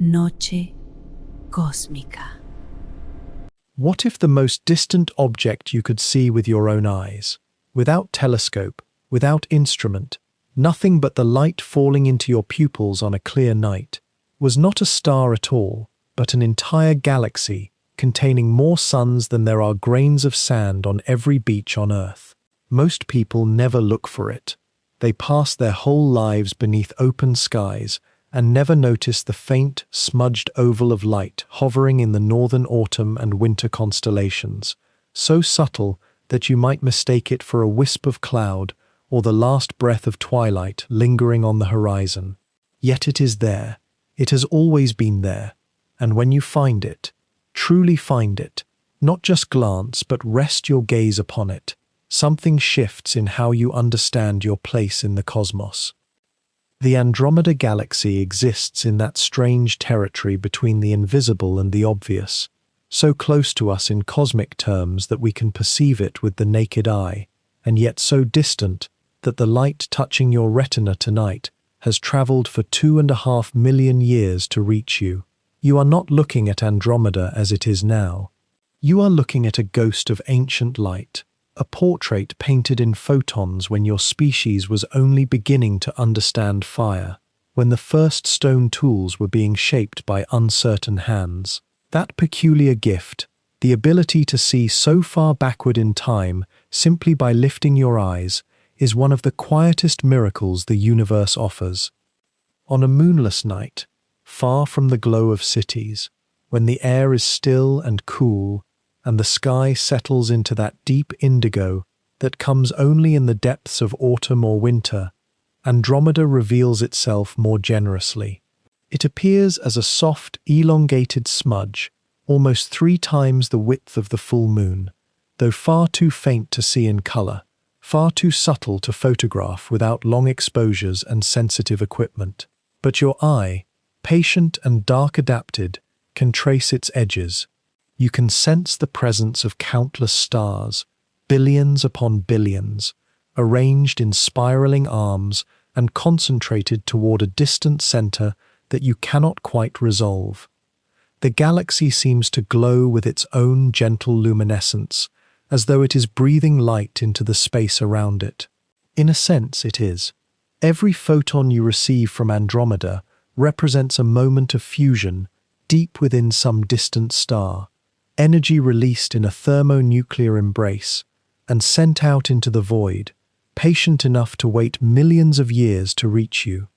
Noche cósmica. What if the most distant object you could see with your own eyes, without telescope, without instrument, nothing but the light falling into your pupils on a clear night, was not a star at all, but an entire galaxy containing more suns than there are grains of sand on every beach on Earth? Most people never look for it. They pass their whole lives beneath open skies and never notice the faint, smudged oval of light hovering in the northern autumn and winter constellations, so subtle that you might mistake it for a wisp of cloud or the last breath of twilight lingering on the horizon. Yet it is there. It has always been there. And when you find it, truly find it, not just glance but rest your gaze upon it, something shifts in how you understand your place in the cosmos. The Andromeda galaxy exists in that strange territory between the invisible and the obvious, so close to us in cosmic terms that we can perceive it with the naked eye, and yet so distant that the light touching your retina tonight has traveled for 2.5 million years to reach you. You are not looking at Andromeda as it is now. You are looking at a ghost of ancient light, a portrait painted in photons when your species was only beginning to understand fire, when the first stone tools were being shaped by uncertain hands. That peculiar gift, the ability to see so far backward in time simply by lifting your eyes, is one of the quietest miracles the universe offers. On a moonless night, far from the glow of cities, when the air is still and cool, and the sky settles into that deep indigo that comes only in the depths of autumn or winter, Andromeda reveals itself more generously. It appears as a soft, elongated smudge, almost 3 times the width of the full moon, though far too faint to see in color, far too subtle to photograph without long exposures and sensitive equipment. But your eye, patient and dark adapted, can trace its edges. You can sense the presence of countless stars, billions upon billions, arranged in spiraling arms and concentrated toward a distant center that you cannot quite resolve. The galaxy seems to glow with its own gentle luminescence, as though it is breathing light into the space around it. In a sense, it is. Every photon you receive from Andromeda represents a moment of fusion deep within some distant star, energy released in a thermonuclear embrace and sent out into the void, patient enough to wait millions of years to reach you.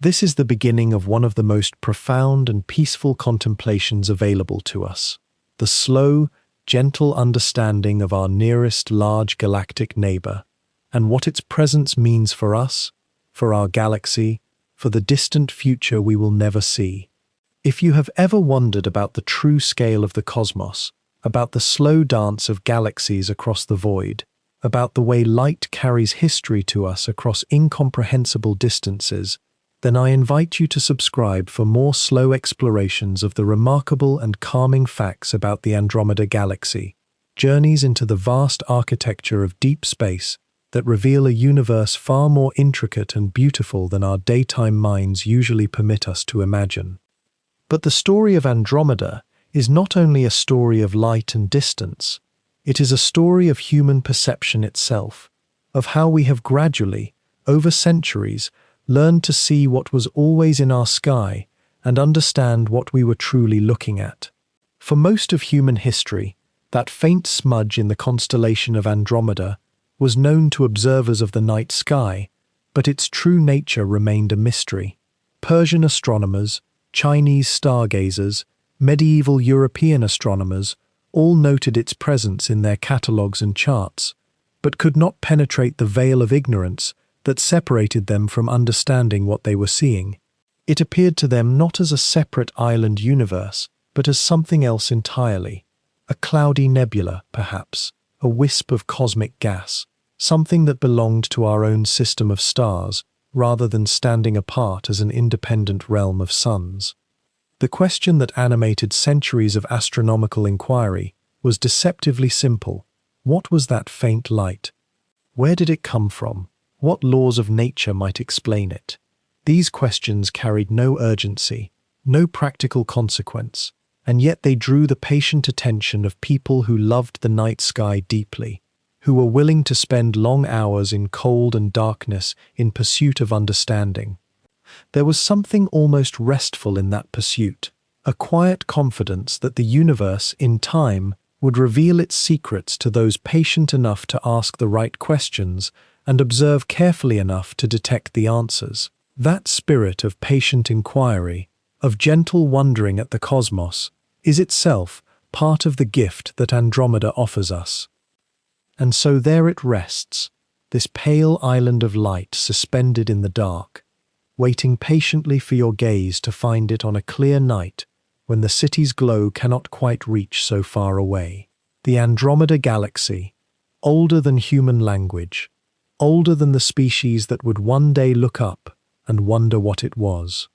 This is the beginning of one of the most profound and peaceful contemplations available to us, the slow, gentle understanding of our nearest large galactic neighbor, and what its presence means for us, for our galaxy, for the distant future we will never see. If you have ever wondered about the true scale of the cosmos, about the slow dance of galaxies across the void, about the way light carries history to us across incomprehensible distances, then I invite you to subscribe for more slow explorations of the remarkable and calming facts about the Andromeda galaxy, journeys into the vast architecture of deep space that reveal a universe far more intricate and beautiful than our daytime minds usually permit us to imagine. But the story of Andromeda is not only a story of light and distance, it is a story of human perception itself, of how we have gradually, over centuries, learned to see what was always in our sky and understand what we were truly looking at. For most of human history, that faint smudge in the constellation of Andromeda was known to observers of the night sky, but its true nature remained a mystery. Persian astronomers, Chinese stargazers, medieval European astronomers all noted its presence in their catalogues and charts, but could not penetrate the veil of ignorance that separated them from understanding what they were seeing. It appeared to them not as a separate island universe, but as something else entirely. A cloudy nebula, perhaps, a wisp of cosmic gas, something that belonged to our own system of stars, rather than standing apart as an independent realm of suns. The question that animated centuries of astronomical inquiry was deceptively simple. What was that faint light? Where did it come from? What laws of nature might explain it? These questions carried no urgency. no practical consequence, and yet they drew the patient attention of people who loved the night sky deeply, who were willing to spend long hours in cold and darkness in pursuit of understanding. There was something almost restful in that pursuit, a quiet confidence that the universe, in time, would reveal its secrets to those patient enough to ask the right questions and observe carefully enough to detect the answers. That spirit of patient inquiry, of gentle wondering at the cosmos, is itself part of the gift that Andromeda offers us. And so there it rests, this pale island of light suspended in the dark, waiting patiently for your gaze to find it on a clear night when the city's glow cannot quite reach so far away. The Andromeda Galaxy, older than human language, older than the species that would one day look up and wonder what it was.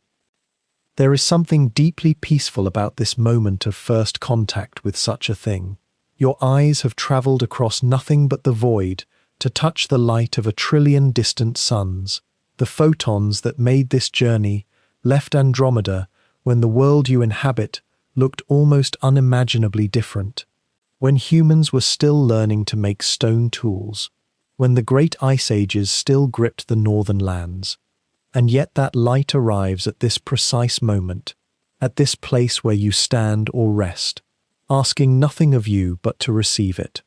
There is something deeply peaceful about this moment of first contact with such a thing. Your eyes have traveled across nothing but the void to touch the light of 1,000,000,000,000 distant suns. The photons that made this journey left Andromeda when the world you inhabit looked almost unimaginably different. When humans were still learning to make stone tools, when the great ice ages still gripped the northern lands. And yet that light arrives at this precise moment, at this place where you stand or rest, asking nothing of you but to receive it.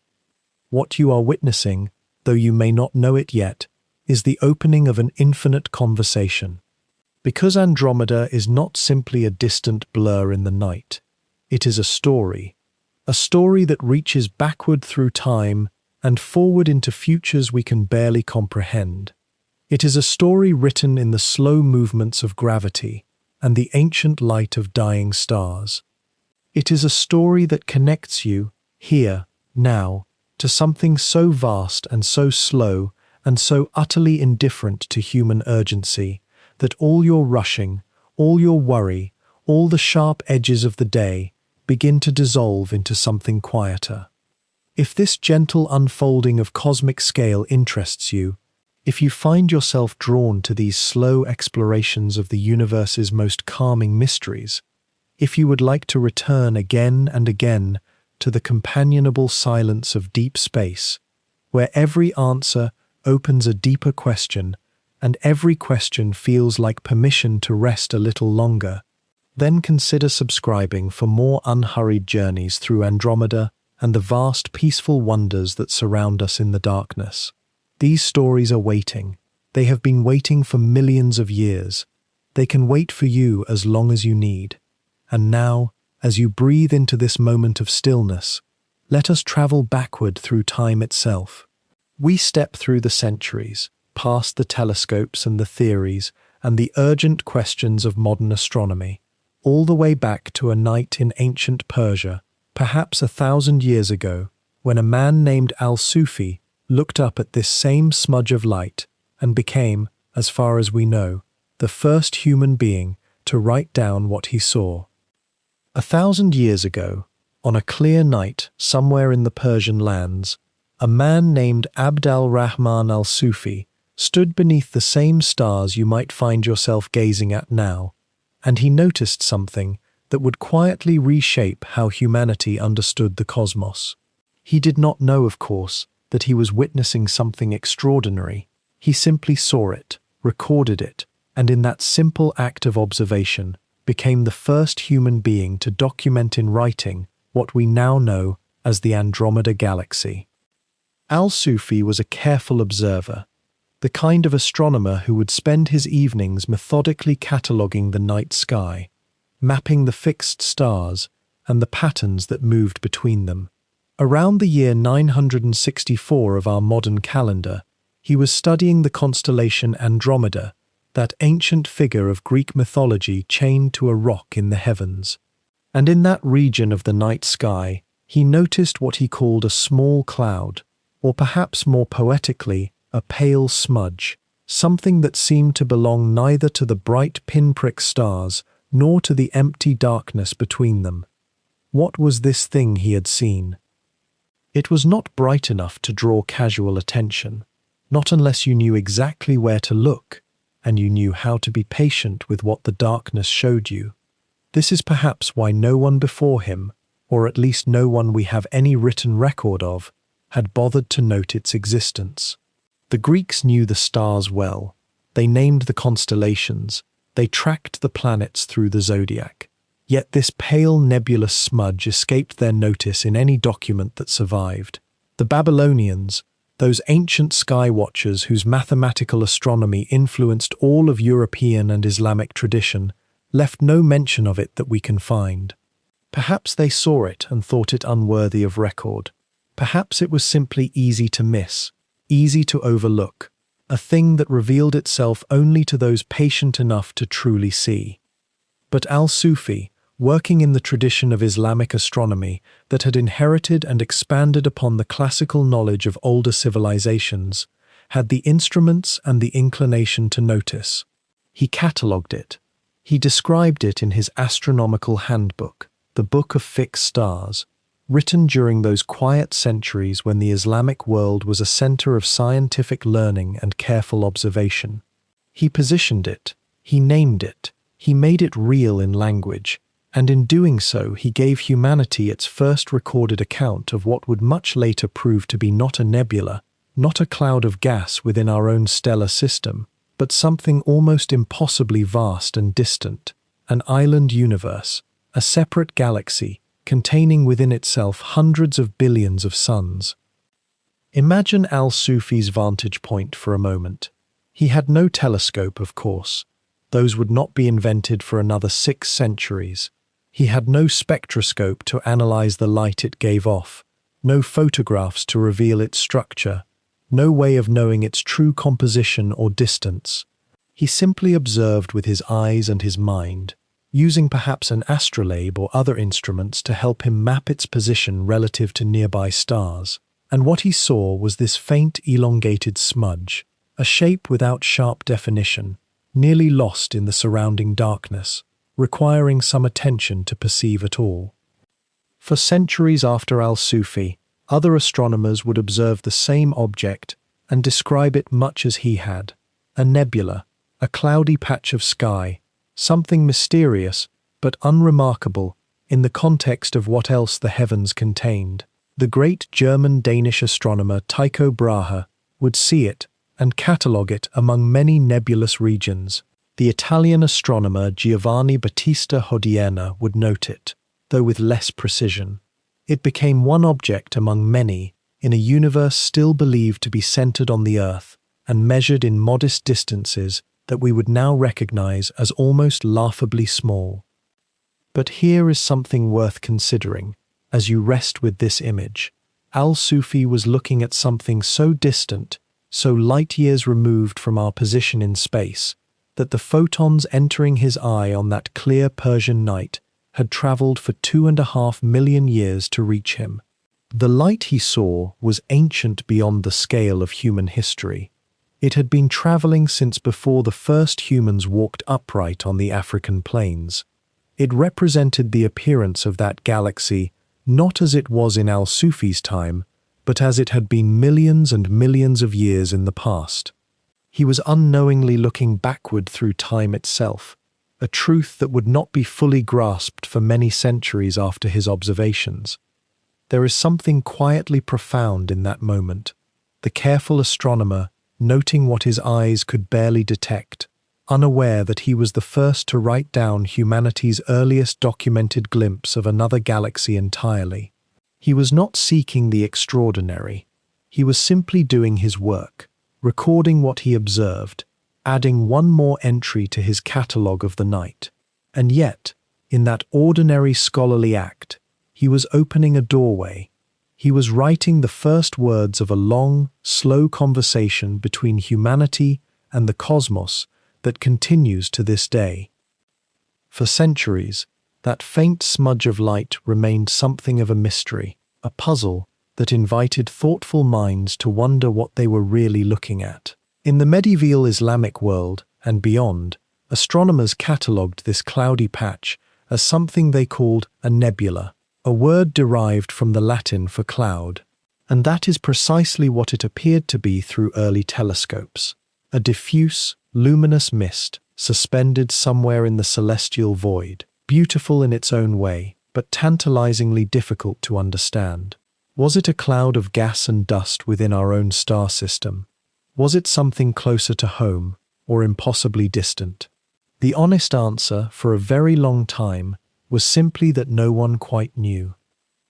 What you are witnessing, though you may not know it yet, is the opening of an infinite conversation. Because Andromeda is not simply a distant blur in the night, it is a story that reaches backward through time and forward into futures we can barely comprehend. It is a story written in the slow movements of gravity and the ancient light of dying stars. It is a story that connects you, here, now, to something so vast and so slow and so utterly indifferent to human urgency that all your rushing, all your worry, all the sharp edges of the day begin to dissolve into something quieter. If this gentle unfolding of cosmic scale interests you, if you find yourself drawn to these slow explorations of the universe's most calming mysteries, if you would like to return again and again to the companionable silence of deep space, where every answer opens a deeper question and every question feels like permission to rest a little longer, then consider subscribing for more unhurried journeys through Andromeda and the vast peaceful wonders that surround us in the darkness. These stories are waiting. They have been waiting for millions of years. They can wait for you as long as you need. And now, as you breathe into this moment of stillness, let us travel backward through time itself. We step through the centuries, past the telescopes and the theories and the urgent questions of modern astronomy, all the way back to a night in ancient Persia, perhaps 1,000 years ago, when a man named Al-Sufi looked up at this same smudge of light and became, as far as we know, the first human being to write down what he saw. 1,000 years ago, on a clear night somewhere in the Persian lands, a man named Abd al-Rahman al-Sufi stood beneath the same stars you might find yourself gazing at now, and he noticed something that would quietly reshape how humanity understood the cosmos. He did not know, of course, that he was witnessing something extraordinary. He simply saw it, recorded it, and in that simple act of observation, became the first human being to document in writing what we now know as the Andromeda Galaxy. Al-Sufi was a careful observer, the kind of astronomer who would spend his evenings methodically cataloguing the night sky, mapping the fixed stars and the patterns that moved between them. Around the year 964 of our modern calendar, he was studying the constellation Andromeda, that ancient figure of Greek mythology chained to a rock in the heavens. And in that region of the night sky, he noticed what he called a small cloud, or perhaps more poetically, a pale smudge, something that seemed to belong neither to the bright pinprick stars nor to the empty darkness between them. What was this thing he had seen? It was not bright enough to draw casual attention, not unless you knew exactly where to look, and you knew how to be patient with what the darkness showed you. This is perhaps why no one before him, or at least no one we have any written record of, had bothered to note its existence. The Greeks knew the stars well. They named the constellations. They tracked the planets through the zodiac. Yet this pale nebulous smudge escaped their notice in any document that survived. The Babylonians, those ancient sky watchers whose mathematical astronomy influenced all of European and Islamic tradition, left no mention of it that we can find. Perhaps they saw it and thought it unworthy of record. Perhaps it was simply easy to miss, easy to overlook, a thing that revealed itself only to those patient enough to truly see. But al-Sufi, working in the tradition of Islamic astronomy that had inherited and expanded upon the classical knowledge of older civilizations, had the instruments and the inclination to notice. He catalogued it. He described it in his astronomical handbook, the Book of Fixed Stars, written during those quiet centuries when the Islamic world was a center of scientific learning and careful observation. He positioned it, he named it, he made it real in language, and in doing so he gave humanity its first recorded account of what would much later prove to be not a nebula, not a cloud of gas within our own stellar system, but something almost impossibly vast and distant, an island universe, a separate galaxy, containing within itself hundreds of billions of suns. Imagine al-Sufi's vantage point for a moment. He had no telescope, of course. Those would not be invented for another 6 centuries. He had no spectroscope to analyze the light it gave off, no photographs to reveal its structure, no way of knowing its true composition or distance. He simply observed with his eyes and his mind, using perhaps an astrolabe or other instruments to help him map its position relative to nearby stars. And what he saw was this faint, elongated smudge, a shape without sharp definition, nearly lost in the surrounding darkness, requiring some attention to perceive at all. For centuries after al-Sufi, other astronomers would observe the same object and describe it much as he had: a nebula, a cloudy patch of sky, something mysterious but unremarkable in the context of what else the heavens contained. The great German-Danish astronomer Tycho Brahe would see it and catalogue it among many nebulous regions. The Italian astronomer Giovanni Battista Hodierna would note it, though with less precision. It became one object among many in a universe still believed to be centered on the Earth and measured in modest distances that we would now recognize as almost laughably small. But here is something worth considering as you rest with this image. Al-Sufi was looking at something so distant, so light-years removed from our position in space, that the photons entering his eye on that clear Persian night had traveled for 2.5 million years to reach him. The light he saw was ancient beyond the scale of human history. It had been traveling since before the first humans walked upright on the African plains. It represented the appearance of that galaxy not as it was in al-Sufi's time, but as it had been millions and millions of years in the past. He was unknowingly looking backward through time itself, a truth that would not be fully grasped for many centuries after his observations. There is something quietly profound in that moment, the careful astronomer noting what his eyes could barely detect, unaware that he was the first to write down humanity's earliest documented glimpse of another galaxy entirely. He was not seeking the extraordinary. He was simply doing his work, recording what he observed, adding one more entry to his catalogue of the night. And yet, in that ordinary scholarly act, he was opening a doorway. He was writing the first words of a long, slow conversation between humanity and the cosmos that continues to this day. For centuries, that faint smudge of light remained something of a mystery, a puzzle that invited thoughtful minds to wonder what they were really looking at. In the medieval Islamic world and beyond, astronomers catalogued this cloudy patch as something they called a nebula, a word derived from the Latin for cloud. And that is precisely what it appeared to be through early telescopes, a diffuse, luminous mist suspended somewhere in the celestial void, beautiful in its own way, but tantalizingly difficult to understand. Was it a cloud of gas and dust within our own star system? Was it something closer to home, or impossibly distant? The honest answer, for a very long time, was simply that no one quite knew.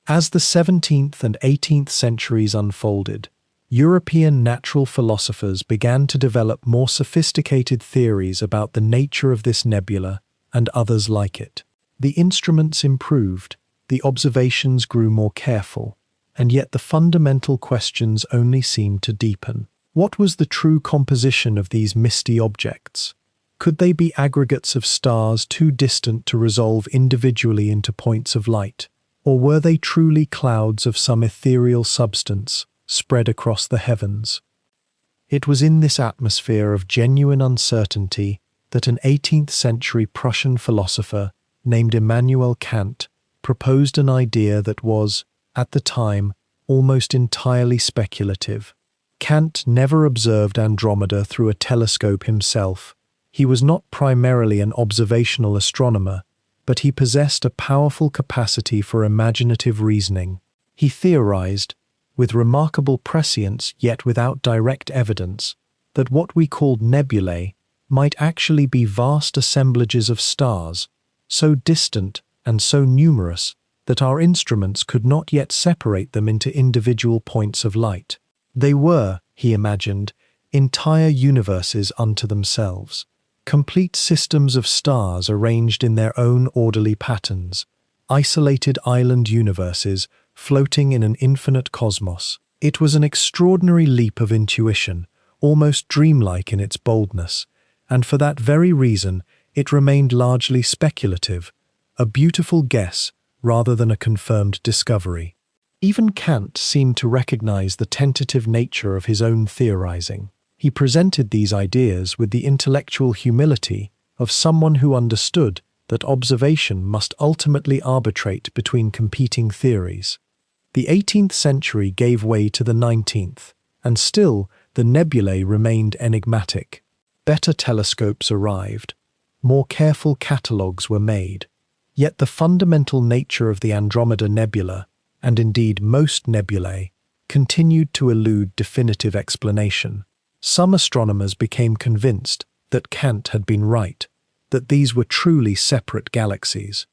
As the 17th and 18th centuries unfolded, European natural philosophers began to develop more sophisticated theories about the nature of this nebula and others like it. The instruments improved, the observations grew more careful, and yet the fundamental questions only seemed to deepen. What was the true composition of these misty objects? Could they be aggregates of stars too distant to resolve individually into points of light? Or were they truly clouds of some ethereal substance spread across the heavens? It was in this atmosphere of genuine uncertainty that an 18th century Prussian philosopher named Immanuel Kant proposed an idea that was, at the time, almost entirely speculative. Kant never observed Andromeda through a telescope himself. He was not primarily an observational astronomer, but he possessed a powerful capacity for imaginative reasoning. He theorized, with remarkable prescience yet without direct evidence, that what we called nebulae might actually be vast assemblages of stars, so distant and so numerous that our instruments could not yet separate them into individual points of light. They were, he imagined, entire universes unto themselves, complete systems of stars arranged in their own orderly patterns, isolated island universes floating in an infinite cosmos. It was an extraordinary leap of intuition, almost dreamlike in its boldness, and for that very reason it remained largely speculative, a beautiful guess rather than a confirmed discovery. Even Kant seemed to recognize the tentative nature of his own theorizing. He presented these ideas with the intellectual humility of someone who understood that observation must ultimately arbitrate between competing theories. The 18th century gave way to the 19th, and still the nebulae remained enigmatic. Better telescopes arrived, more careful catalogues were made, yet the fundamental nature of the Andromeda Nebula, and indeed most nebulae, continued to elude definitive explanation. Some astronomers became convinced that Kant had been right, that these were truly separate galaxies.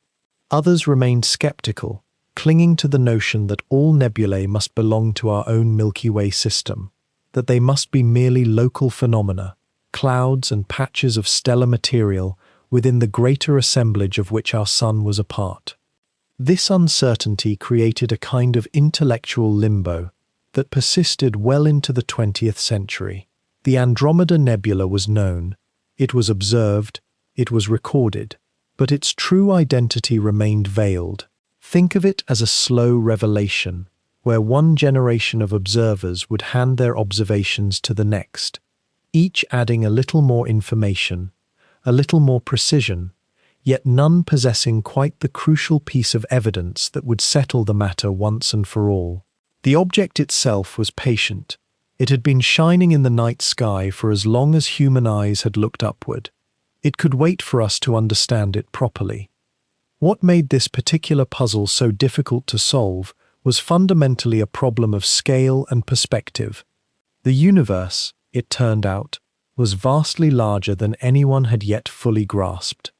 Others remained skeptical, clinging to the notion that all nebulae must belong to our own Milky Way system, that they must be merely local phenomena, clouds and patches of stellar material within the greater assemblage of which our Sun was a part. This uncertainty created a kind of intellectual limbo that persisted well into the 20th century. The Andromeda Nebula was known, it was observed, it was recorded, but its true identity remained veiled. Think of it as a slow revelation, where one generation of observers would hand their observations to the next, each adding a little more information, a little more precision, yet none possessing quite the crucial piece of evidence that would settle the matter once and for all. The object itself was patient. It had been shining in the night sky for as long as human eyes had looked upward. It could wait for us to understand it properly. What made this particular puzzle so difficult to solve was fundamentally a problem of scale and perspective. The universe, it turned out, was vastly larger than anyone had yet fully grasped.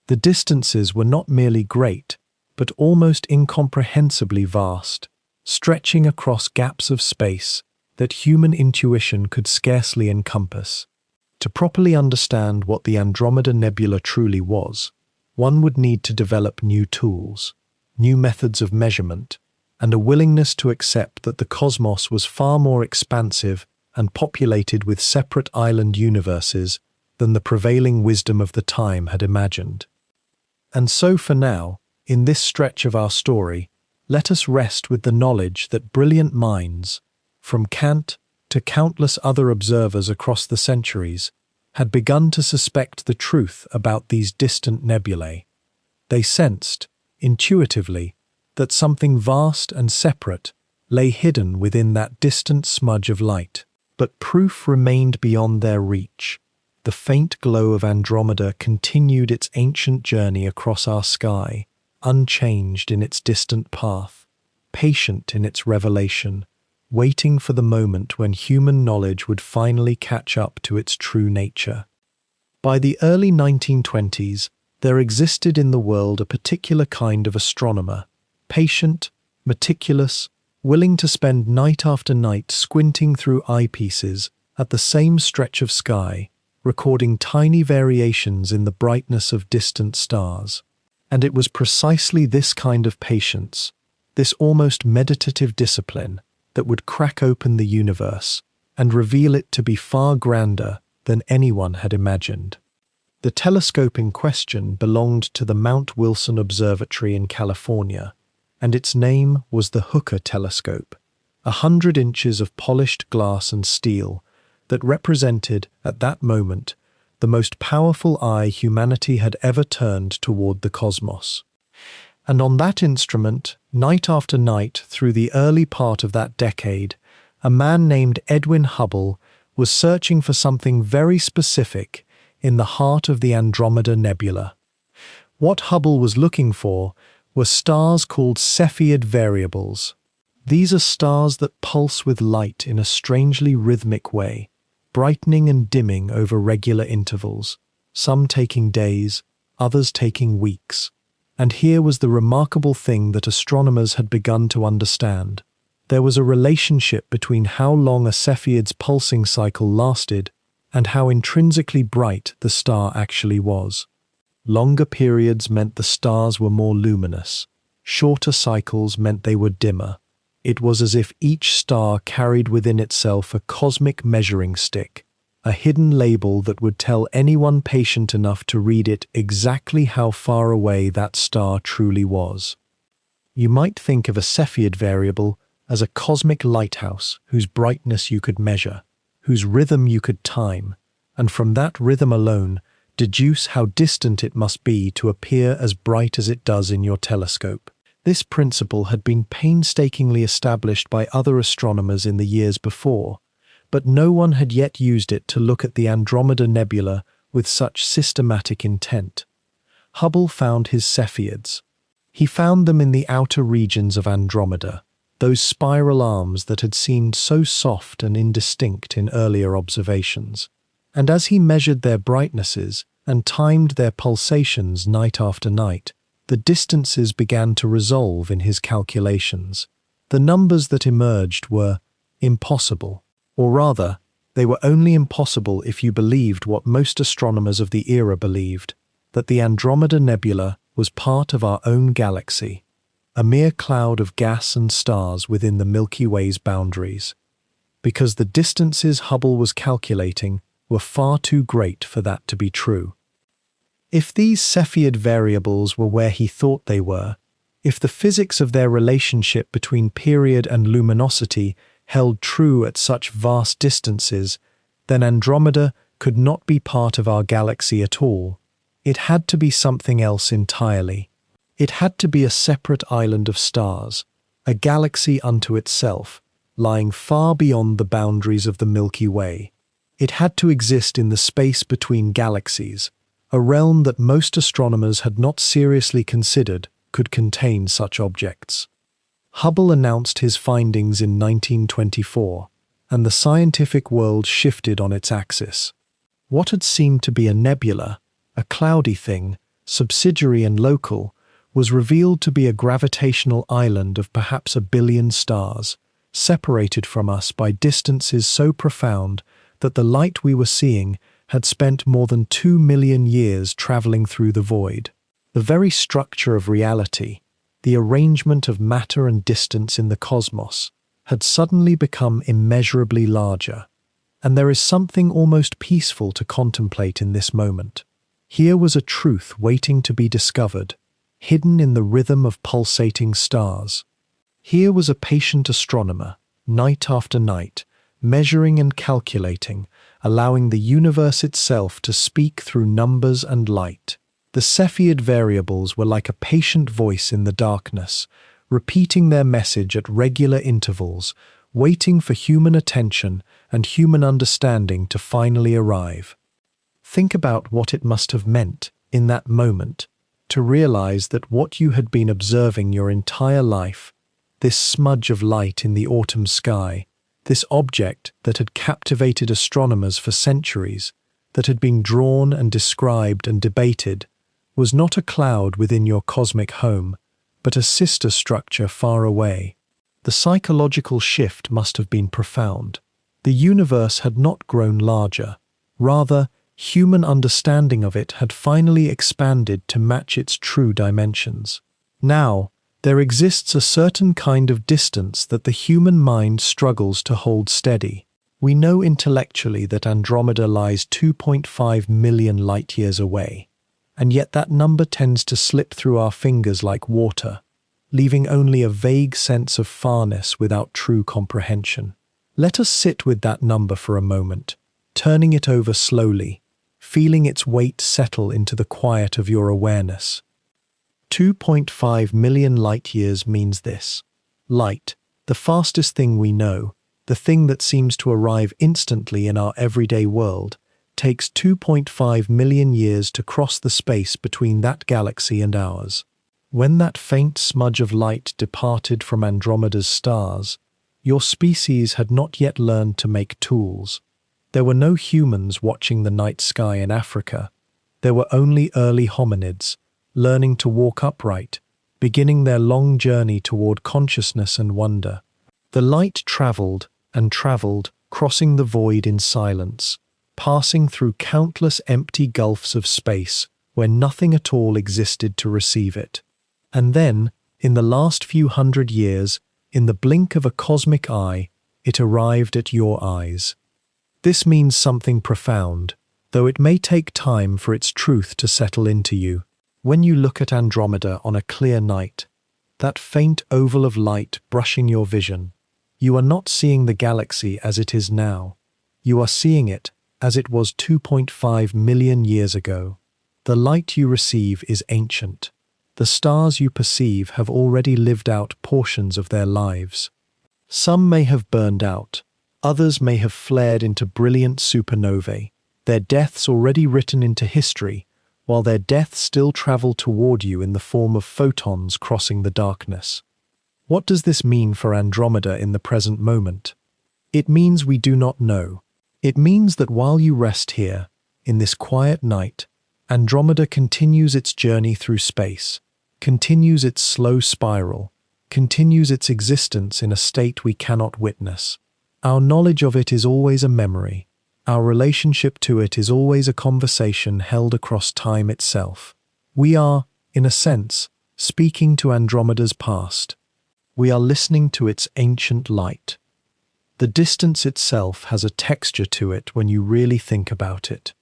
The distances were not merely great, but almost incomprehensibly vast, stretching across gaps of space that human intuition could scarcely encompass. To properly understand what the Andromeda Nebula truly was, one would need to develop new tools, new methods of measurement, and a willingness to accept that the cosmos was far more expansive and populated with separate island universes than the prevailing wisdom of the time had imagined. And so for now, in this stretch of our story, let us rest with the knowledge that brilliant minds, from Kant to countless other observers across the centuries, had begun to suspect the truth about these distant nebulae. They sensed, intuitively, that something vast and separate lay hidden within that distant smudge of light. But proof remained beyond their reach. the faint glow of Andromeda continued its ancient journey across our sky, unchanged in its distant path, patient in its revelation, waiting for the moment when human knowledge would finally catch up to its true nature. By the early 1920s, there existed in the world a particular kind of astronomer, patient, meticulous, willing to spend night after night squinting through eyepieces at the same stretch of sky, recording tiny variations in the brightness of distant stars. And it was precisely this kind of patience, this almost meditative discipline, that would crack open the universe and reveal it to be far grander than anyone had imagined. The telescope in question belonged to the Mount Wilson Observatory in California, and its name was the Hooker telescope, 100 inches of polished glass and steel that represented, at that moment, the most powerful eye humanity had ever turned toward the cosmos. And on that instrument, night after night through the early part of that decade, a man named Edwin Hubble was searching for something very specific in the heart of the Andromeda Nebula. What Hubble was looking for were stars called Cepheid variables. These are stars that pulse with light in a strangely rhythmic way, brightening and dimming over regular intervals, some taking days, others taking weeks. And here was the remarkable thing that astronomers had begun to understand. There was a relationship between how long a Cepheid's pulsing cycle lasted and how intrinsically bright the star actually was. Longer periods meant the stars were more luminous. Shorter cycles meant they were dimmer. It was as if each star carried within itself a cosmic measuring stick, a hidden label that would tell anyone patient enough to read it exactly how far away that star truly was. You might think of a Cepheid variable as a cosmic lighthouse whose brightness you could measure, whose rhythm you could time, and from that rhythm alone, deduce how distant it must be to appear as bright as it does in your telescope. This principle had been painstakingly established by other astronomers in the years before, but no one had yet used it to look at the Andromeda Nebula with such systematic intent. Hubble found his Cepheids. He found them in the outer regions of Andromeda, those spiral arms that had seemed so soft and indistinct in earlier observations. And as he measured their brightnesses and timed their pulsations night after night, the distances began to resolve in his calculations. The numbers that emerged were impossible, or rather, they were only impossible if you believed what most astronomers of the era believed, that the Andromeda Nebula was part of our own galaxy, a mere cloud of gas and stars within the Milky Way's boundaries, because the distances Hubble was calculating were far too great for that to be true. If these Cepheid variables were where he thought they were, if the physics of their relationship between period and luminosity held true at such vast distances, then Andromeda could not be part of our galaxy at all. It had to be something else entirely. It had to be a separate island of stars, a galaxy unto itself, lying far beyond the boundaries of the Milky Way. It had to exist in the space between galaxies, a realm that most astronomers had not seriously considered could contain such objects. Hubble announced his findings in 1924, and the scientific world shifted on its axis. What had seemed to be a nebula, a cloudy thing, subsidiary and local, was revealed to be a gravitational island of perhaps 1 billion stars, separated from us by distances so profound that the light we were seeing had spent more than 2 million years traveling through the void. The very structure of reality, the arrangement of matter and distance in the cosmos, had suddenly become immeasurably larger, and there is something almost peaceful to contemplate in this moment. Here was a truth waiting to be discovered, hidden in the rhythm of pulsating stars. Here was a patient astronomer, night after night, measuring and calculating, allowing the universe itself to speak through numbers and light. The Cepheid variables were like a patient voice in the darkness, repeating their message at regular intervals, waiting for human attention and human understanding to finally arrive. Think about what it must have meant in that moment to realize that what you had been observing your entire life, this smudge of light in the autumn sky, this object that had captivated astronomers for centuries, that had been drawn and described and debated, was not a cloud within your cosmic home, but a sister structure far away. The psychological shift must have been profound. The universe had not grown larger. Rather, human understanding of it had finally expanded to match its true dimensions. Now, there exists a certain kind of distance that the human mind struggles to hold steady. We know intellectually that Andromeda lies 2.5 million light-years away, and yet that number tends to slip through our fingers like water, leaving only a vague sense of farness without true comprehension. Let us sit with that number for a moment, turning it over slowly, feeling its weight settle into the quiet of your awareness. 2.5 million light-years means this. Light, the fastest thing we know, the thing that seems to arrive instantly in our everyday world, takes 2.5 million years to cross the space between that galaxy and ours. When that faint smudge of light departed from Andromeda's stars, your species had not yet learned to make tools. There were no humans watching the night sky in Africa. There were only early hominids, learning to walk upright, beginning their long journey toward consciousness and wonder. The light traveled and traveled, crossing the void in silence, passing through countless empty gulfs of space where nothing at all existed to receive it. And then, in the last few hundred years, in the blink of a cosmic eye, it arrived at your eyes. This means something profound, though it may take time for its truth to settle into you. When you look at Andromeda on a clear night, that faint oval of light brushing your vision, you are not seeing the galaxy as it is now. You are seeing it as it was 2.5 million years ago. The light you receive is ancient. The stars you perceive have already lived out portions of their lives. Some may have burned out. Others may have flared into brilliant supernovae, their deaths already written into history, while their deaths still travel toward you in the form of photons crossing the darkness. What does this mean for Andromeda in the present moment? It means we do not know. It means that while you rest here, in this quiet night, Andromeda continues its journey through space, continues its slow spiral, continues its existence in a state we cannot witness. Our knowledge of it is always a memory. Our relationship to it is always a conversation held across time itself. We are, in a sense, speaking to Andromeda's past. We are listening to its ancient light. The distance itself has a texture to it when you really think about it.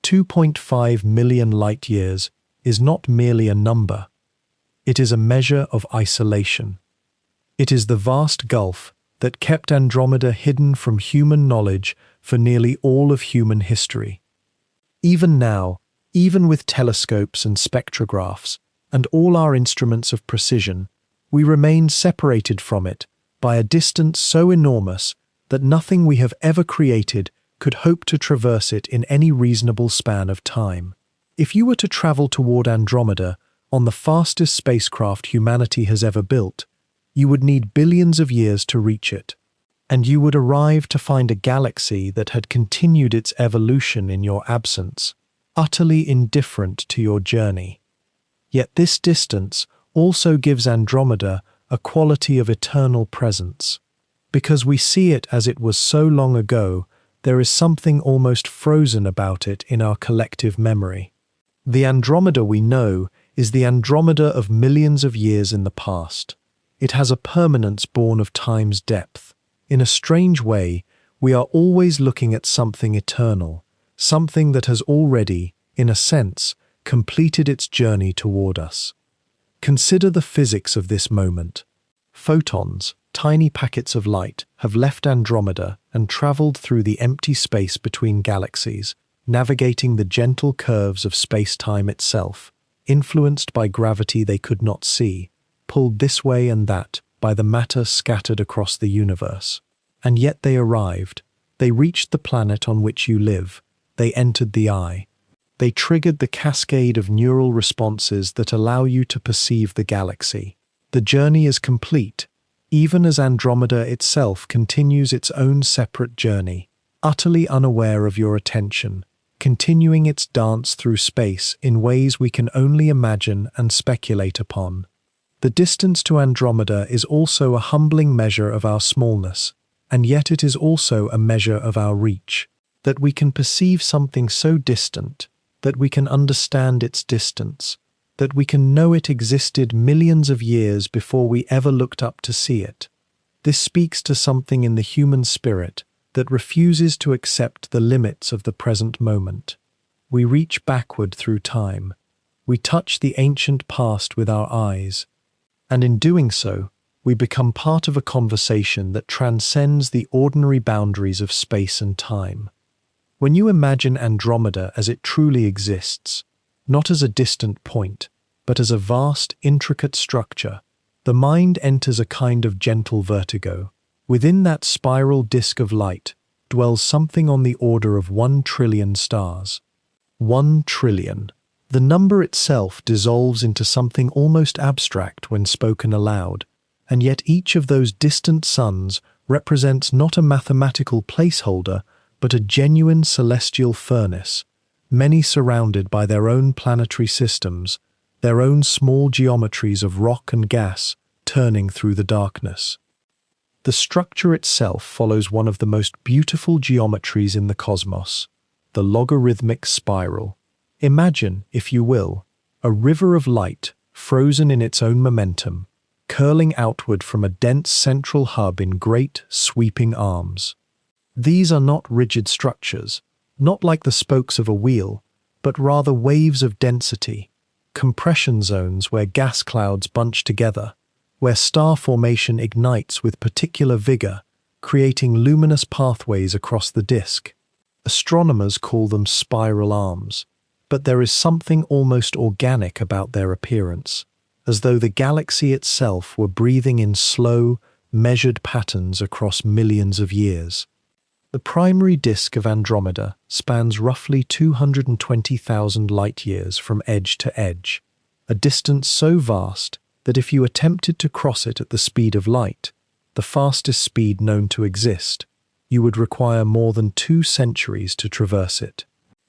2.5 million light-years is not merely a number. It is a measure of isolation. It is the vast gulf that kept Andromeda hidden from human knowledge for nearly all of human history. Even now, even with telescopes and spectrographs, and all our instruments of precision, we remain separated from it by a distance so enormous that nothing we have ever created could hope to traverse it in any reasonable span of time. If you were to travel toward Andromeda on the fastest spacecraft humanity has ever built, you would need billions of years to reach it, and you would arrive to find a galaxy that had continued its evolution in your absence, utterly indifferent to your journey. Yet this distance also gives Andromeda a quality of eternal presence. Because we see it as it was so long ago, there is something almost frozen about it in our collective memory. The Andromeda we know is the Andromeda of millions of years in the past. It has a permanence born of time's depth. In a strange way, we are always looking at something eternal, something that has already, in a sense, completed its journey toward us. Consider the physics of this moment. Photons, tiny packets of light, have left Andromeda and traveled through the empty space between galaxies, navigating the gentle curves of space-time itself, influenced by gravity they could not see, pulled this way and that by the matter scattered across the universe. And yet they arrived. They reached the planet on which you live, they entered the eye. They triggered the cascade of neural responses that allow you to perceive the galaxy. The journey is complete, even as Andromeda itself continues its own separate journey, utterly unaware of your attention, continuing its dance through space in ways we can only imagine and speculate upon. The distance to Andromeda is also a humbling measure of our smallness, and yet it is also a measure of our reach, that we can perceive something so distant, that we can understand its distance, that we can know it existed millions of years before we ever looked up to see it. This speaks to something in the human spirit that refuses to accept the limits of the present moment. We reach backward through time. We touch the ancient past with our eyes. And in doing so, we become part of a conversation that transcends the ordinary boundaries of space and time. When you imagine Andromeda as it truly exists, not as a distant point, but as a vast, intricate structure, the mind enters a kind of gentle vertigo. Within that spiral disk of light dwells something on the order of 1 trillion stars. 1 trillion. The number itself dissolves into something almost abstract when spoken aloud, and yet each of those distant suns represents not a mathematical placeholder, but a genuine celestial furnace, many surrounded by their own planetary systems, their own small geometries of rock and gas turning through the darkness. The structure itself follows one of the most beautiful geometries in the cosmos, the logarithmic spiral. Imagine, if you will, a river of light frozen in its own momentum, curling outward from a dense central hub in great, sweeping arms. These are not rigid structures, not like the spokes of a wheel, but rather waves of density, compression zones where gas clouds bunch together, where star formation ignites with particular vigor, creating luminous pathways across the disk. Astronomers call them spiral arms, but there is something almost organic about their appearance, as though the galaxy itself were breathing in slow, measured patterns across millions of years. The primary disk of Andromeda spans roughly 220,000 light-years from edge to edge, a distance so vast that if you attempted to cross it at the speed of light, the fastest speed known to exist, you would require more than 2 centuries to traverse it.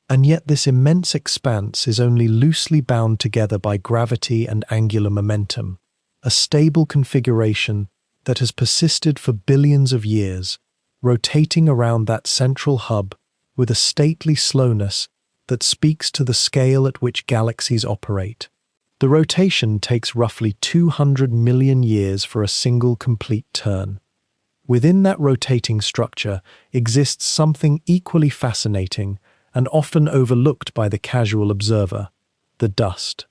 And yet this immense expanse is only loosely bound together by gravity and angular momentum, a stable configuration that has persisted for billions of years, rotating around that central hub with a stately slowness that speaks to the scale at which galaxies operate. The rotation takes roughly 200 million years for a single complete turn. Within that rotating structure exists something equally fascinating and often overlooked by the casual observer: the dust.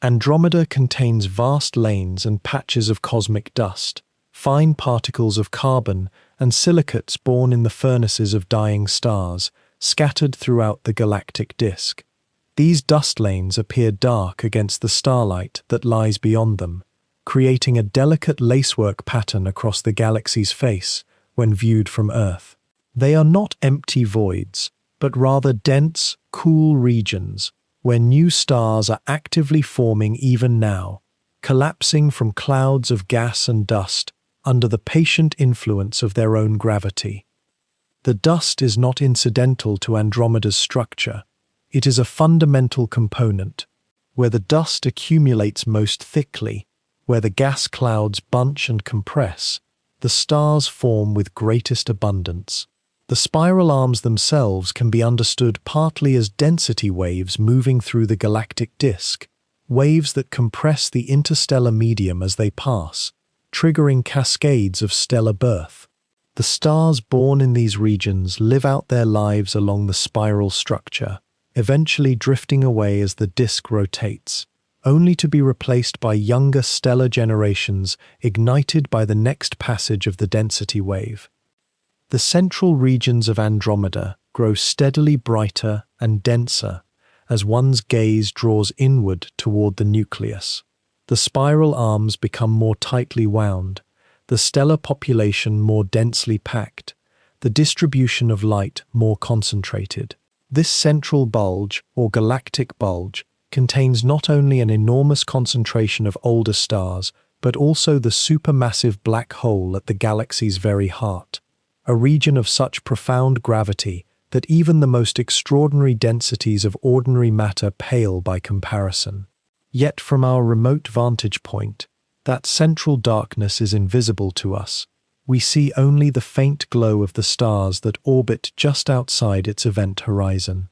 Andromeda contains vast lanes and patches of cosmic dust, fine particles of carbon and silicates born in the furnaces of dying stars, scattered throughout the galactic disk. These dust lanes appear dark against the starlight that lies beyond them, creating a delicate lacework pattern across the galaxy's face when viewed from Earth. They are not empty voids, but rather dense, cool regions where new stars are actively forming even now, collapsing from clouds of gas and dust under the patient influence of their own gravity. The dust is not incidental to Andromeda's structure. It is a fundamental component. Where the dust accumulates most thickly, where the gas clouds bunch and compress, the stars form with greatest abundance. The spiral arms themselves can be understood partly as density waves moving through the galactic disk, waves that compress the interstellar medium as they pass, triggering cascades of stellar birth. The stars born in these regions live out their lives along the spiral structure, eventually drifting away as the disk rotates, only to be replaced by younger stellar generations ignited by the next passage of the density wave. The central regions of Andromeda grow steadily brighter and denser as one's gaze draws inward toward the nucleus. The spiral arms become more tightly wound, the stellar population more densely packed, the distribution of light more concentrated. This central bulge, or galactic bulge, contains not only an enormous concentration of older stars, but also the supermassive black hole at the galaxy's very heart, a region of such profound gravity that even the most extraordinary densities of ordinary matter pale by comparison. Yet from our remote vantage point, that central darkness is invisible to us. We see only the faint glow of the stars that orbit just outside its event horizon.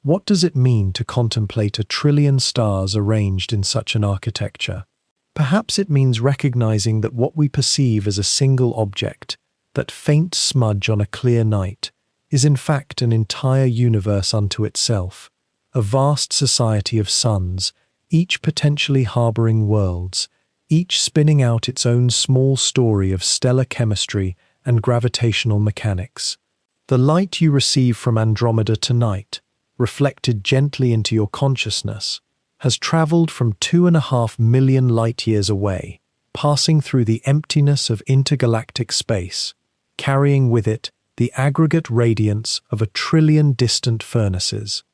What does it mean to contemplate 1,000,000,000,000 stars arranged in such an architecture? Perhaps it means recognizing that what we perceive as a single object, that faint smudge on a clear night, is in fact an entire universe unto itself, a vast society of suns, each potentially harboring worlds, each spinning out its own small story of stellar chemistry and gravitational mechanics. The light you receive from Andromeda tonight, reflected gently into your consciousness, has traveled from 2.5 million light-years away, passing through the emptiness of intergalactic space, carrying with it the aggregate radiance of 1,000,000,000,000 distant furnaces.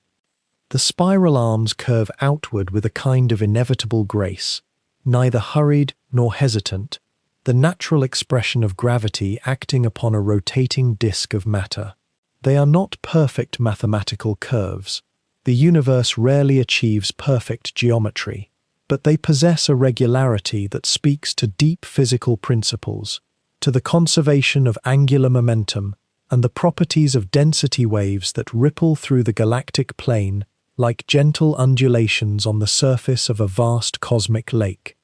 The spiral arms curve outward with a kind of inevitable grace, neither hurried nor hesitant, the natural expression of gravity acting upon a rotating disk of matter. They are not perfect mathematical curves. The universe rarely achieves perfect geometry, but they possess a regularity that speaks to deep physical principles, to the conservation of angular momentum and the properties of density waves that ripple through the galactic plane like gentle undulations on the surface of a vast cosmic lake.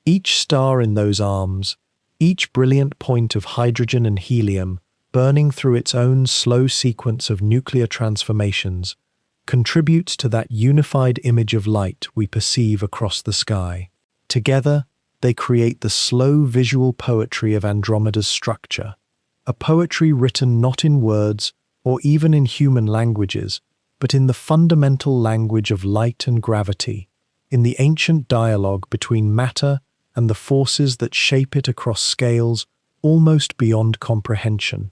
Each star in those arms, each brilliant point of hydrogen and helium, burning through its own slow sequence of nuclear transformations, contributes to that unified image of light we perceive across the sky. Together, they create the slow visual poetry of Andromeda's structure, a poetry written not in words or even in human languages, but in the fundamental language of light and gravity, in the ancient dialogue between matter and the forces that shape it across scales almost beyond comprehension.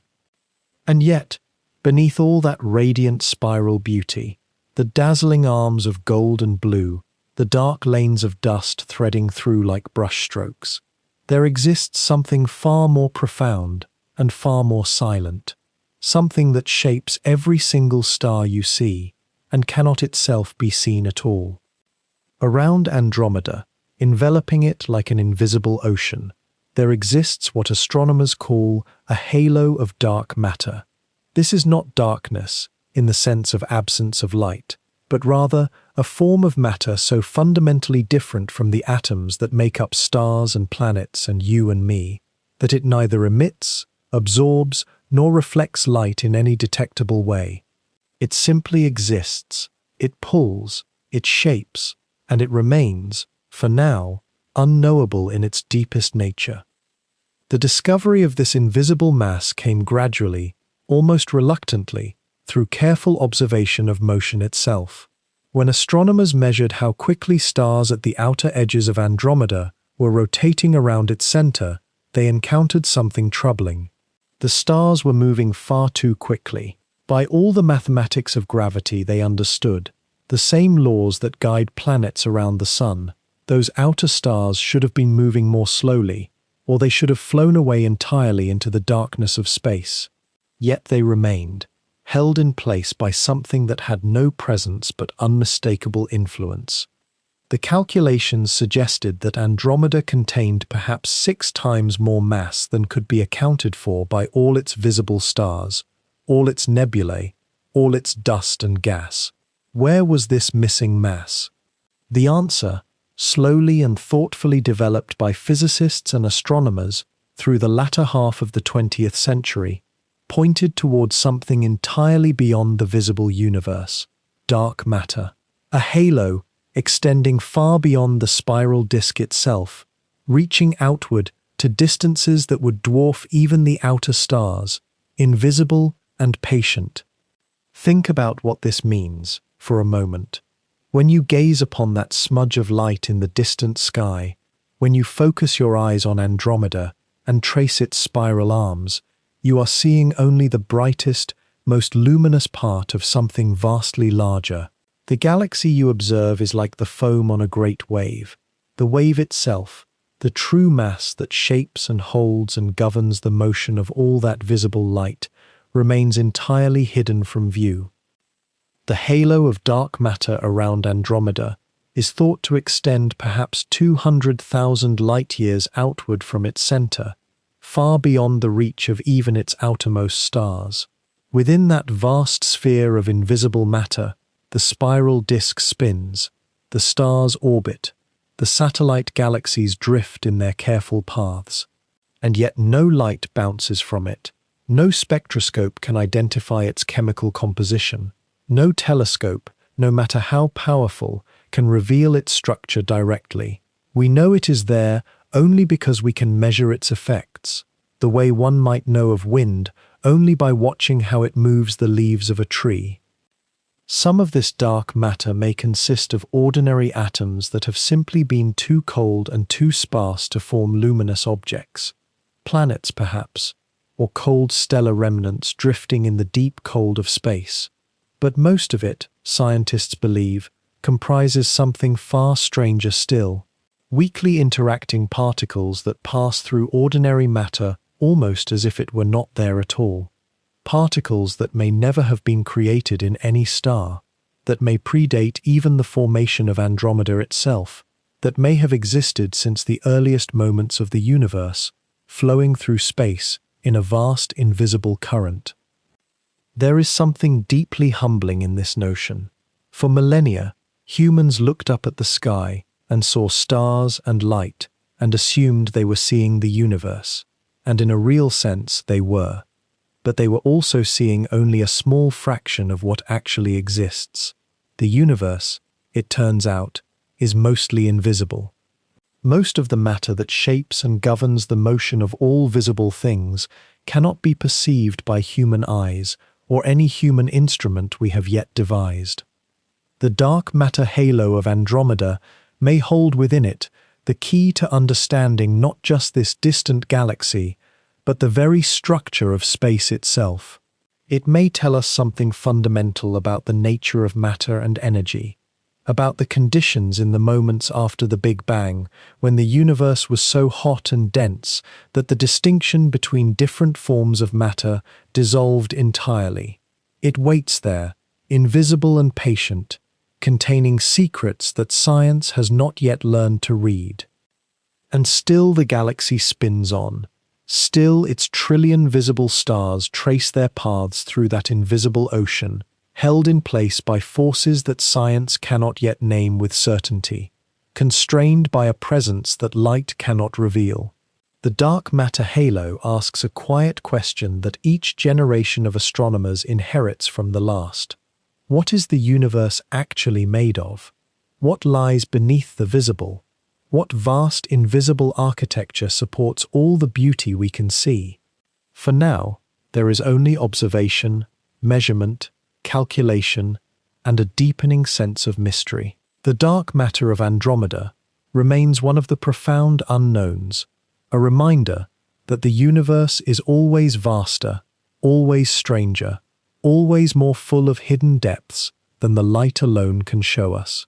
And yet, beneath all that radiant spiral beauty, the dazzling arms of gold and blue, the dark lanes of dust threading through like brushstrokes, there exists something far more profound and far more silent, something that shapes every single star you see and cannot itself be seen at all. Around Andromeda, enveloping it like an invisible ocean, there exists what astronomers call a halo of dark matter. This is not darkness in the sense of absence of light, but rather a form of matter so fundamentally different from the atoms that make up stars and planets and you and me, that it neither emits, absorbs, nor reflects light in any detectable way. It simply exists, it pulls, it shapes, and it remains, for now, unknowable in its deepest nature. The discovery of this invisible mass came gradually, almost reluctantly, through careful observation of motion itself. When astronomers measured how quickly stars at the outer edges of Andromeda were rotating around its center, they encountered something troubling. The stars were moving far too quickly. By all the mathematics of gravity they understood, the same laws that guide planets around the sun, those outer stars should have been moving more slowly, or they should have flown away entirely into the darkness of space. Yet they remained, held in place by something that had no presence but unmistakable influence. The calculations suggested that Andromeda contained perhaps 6 times more mass than could be accounted for by all its visible stars, all its nebulae, all its dust and gas. Where was this missing mass? The answer, slowly and thoughtfully developed by physicists and astronomers through the latter half of the 20th century, pointed towards something entirely beyond the visible universe: dark matter, a halo extending far beyond the spiral disk itself, reaching outward to distances that would dwarf even the outer stars, invisible and patient. Think about what this means for a moment. When you gaze upon that smudge of light in the distant sky, when you focus your eyes on Andromeda and trace its spiral arms, you are seeing only the brightest, most luminous part of something vastly larger. The galaxy you observe is like the foam on a great wave. The wave itself, the true mass that shapes and holds and governs the motion of all that visible light, remains entirely hidden from view. The halo of dark matter around Andromeda is thought to extend perhaps 200,000 light-years outward from its center, far beyond the reach of even its outermost stars. Within that vast sphere of invisible matter, the spiral disk spins, the stars orbit, the satellite galaxies drift in their careful paths, and yet no light bounces from it. No spectroscope can identify its chemical composition. No telescope, no matter how powerful, can reveal its structure directly. We know it is there only because we can measure its effects, the way one might know of wind only by watching how it moves the leaves of a tree. Some of this dark matter may consist of ordinary atoms that have simply been too cold and too sparse to form luminous objects. Planets, perhaps, or cold stellar remnants drifting in the deep cold of space. But most of it, scientists believe, comprises something far stranger still. Weakly interacting particles that pass through ordinary matter almost as if it were not there at all. Particles that may never have been created in any star, that may predate even the formation of Andromeda itself, that may have existed since the earliest moments of the universe, flowing through space in a vast invisible current. There is something deeply humbling in this notion. For millennia, humans looked up at the sky and saw stars and light and assumed they were seeing the universe, and in a real sense they were. But they were also seeing only a small fraction of what actually exists. The universe, it turns out, is mostly invisible. Most of the matter that shapes and governs the motion of all visible things cannot be perceived by human eyes or any human instrument we have yet devised. The dark matter halo of Andromeda may hold within it the key to understanding not just this distant galaxy, but the very structure of space itself. It may tell us something fundamental about the nature of matter and energy, about the conditions in the moments after the Big Bang, when the universe was so hot and dense that the distinction between different forms of matter dissolved entirely. It waits there, invisible and patient, containing secrets that science has not yet learned to read. And still the galaxy spins on. Still its trillion visible stars trace their paths through that invisible ocean, held in place by forces that science cannot yet name with certainty, constrained by a presence that light cannot reveal. The dark matter halo asks a quiet question that each generation of astronomers inherits from the last. What is the universe actually made of? What lies beneath the visible? What vast invisible architecture supports all the beauty we can see? For now, there is only observation, measurement, calculation, and a deepening sense of mystery. The dark matter of Andromeda remains one of the profound unknowns, a reminder that the universe is always vaster, always stranger, always more full of hidden depths than the light alone can show us.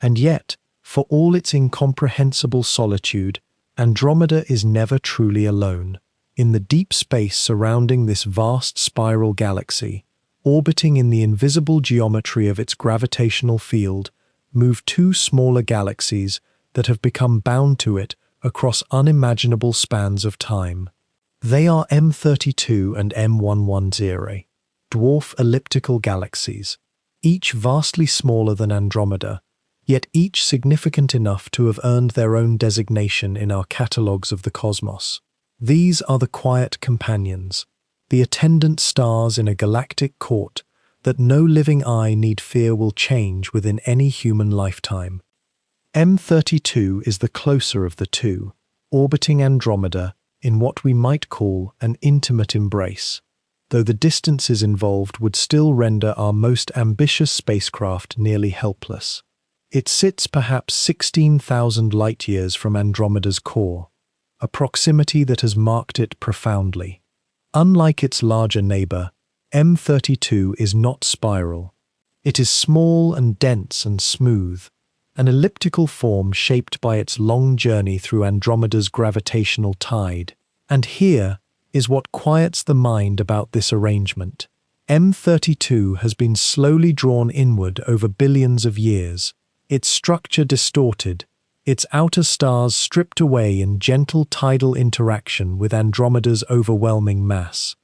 And yet, for all its incomprehensible solitude, Andromeda is never truly alone. In the deep space surrounding this vast spiral galaxy, orbiting in the invisible geometry of its gravitational field, move two smaller galaxies that have become bound to it across unimaginable spans of time. They are M32 and M110, dwarf elliptical galaxies, each vastly smaller than Andromeda, yet each significant enough to have earned their own designation in our catalogues of the cosmos. These are the quiet companions, the attendant stars in a galactic court that no living eye need fear will change within any human lifetime. M32 is the closer of the two, orbiting Andromeda in what we might call an intimate embrace, though the distances involved would still render our most ambitious spacecraft nearly helpless. It sits perhaps 16,000 light-years from Andromeda's core, a proximity that has marked it profoundly. Unlike its larger neighbor, M32 is not spiral. It is small and dense and smooth, an elliptical form shaped by its long journey through Andromeda's gravitational tide. And here is what quiets the mind about this arrangement. M32 has been slowly drawn inward over billions of years, its structure distorted, its outer stars stripped away in gentle tidal interaction with Andromeda's overwhelming mass.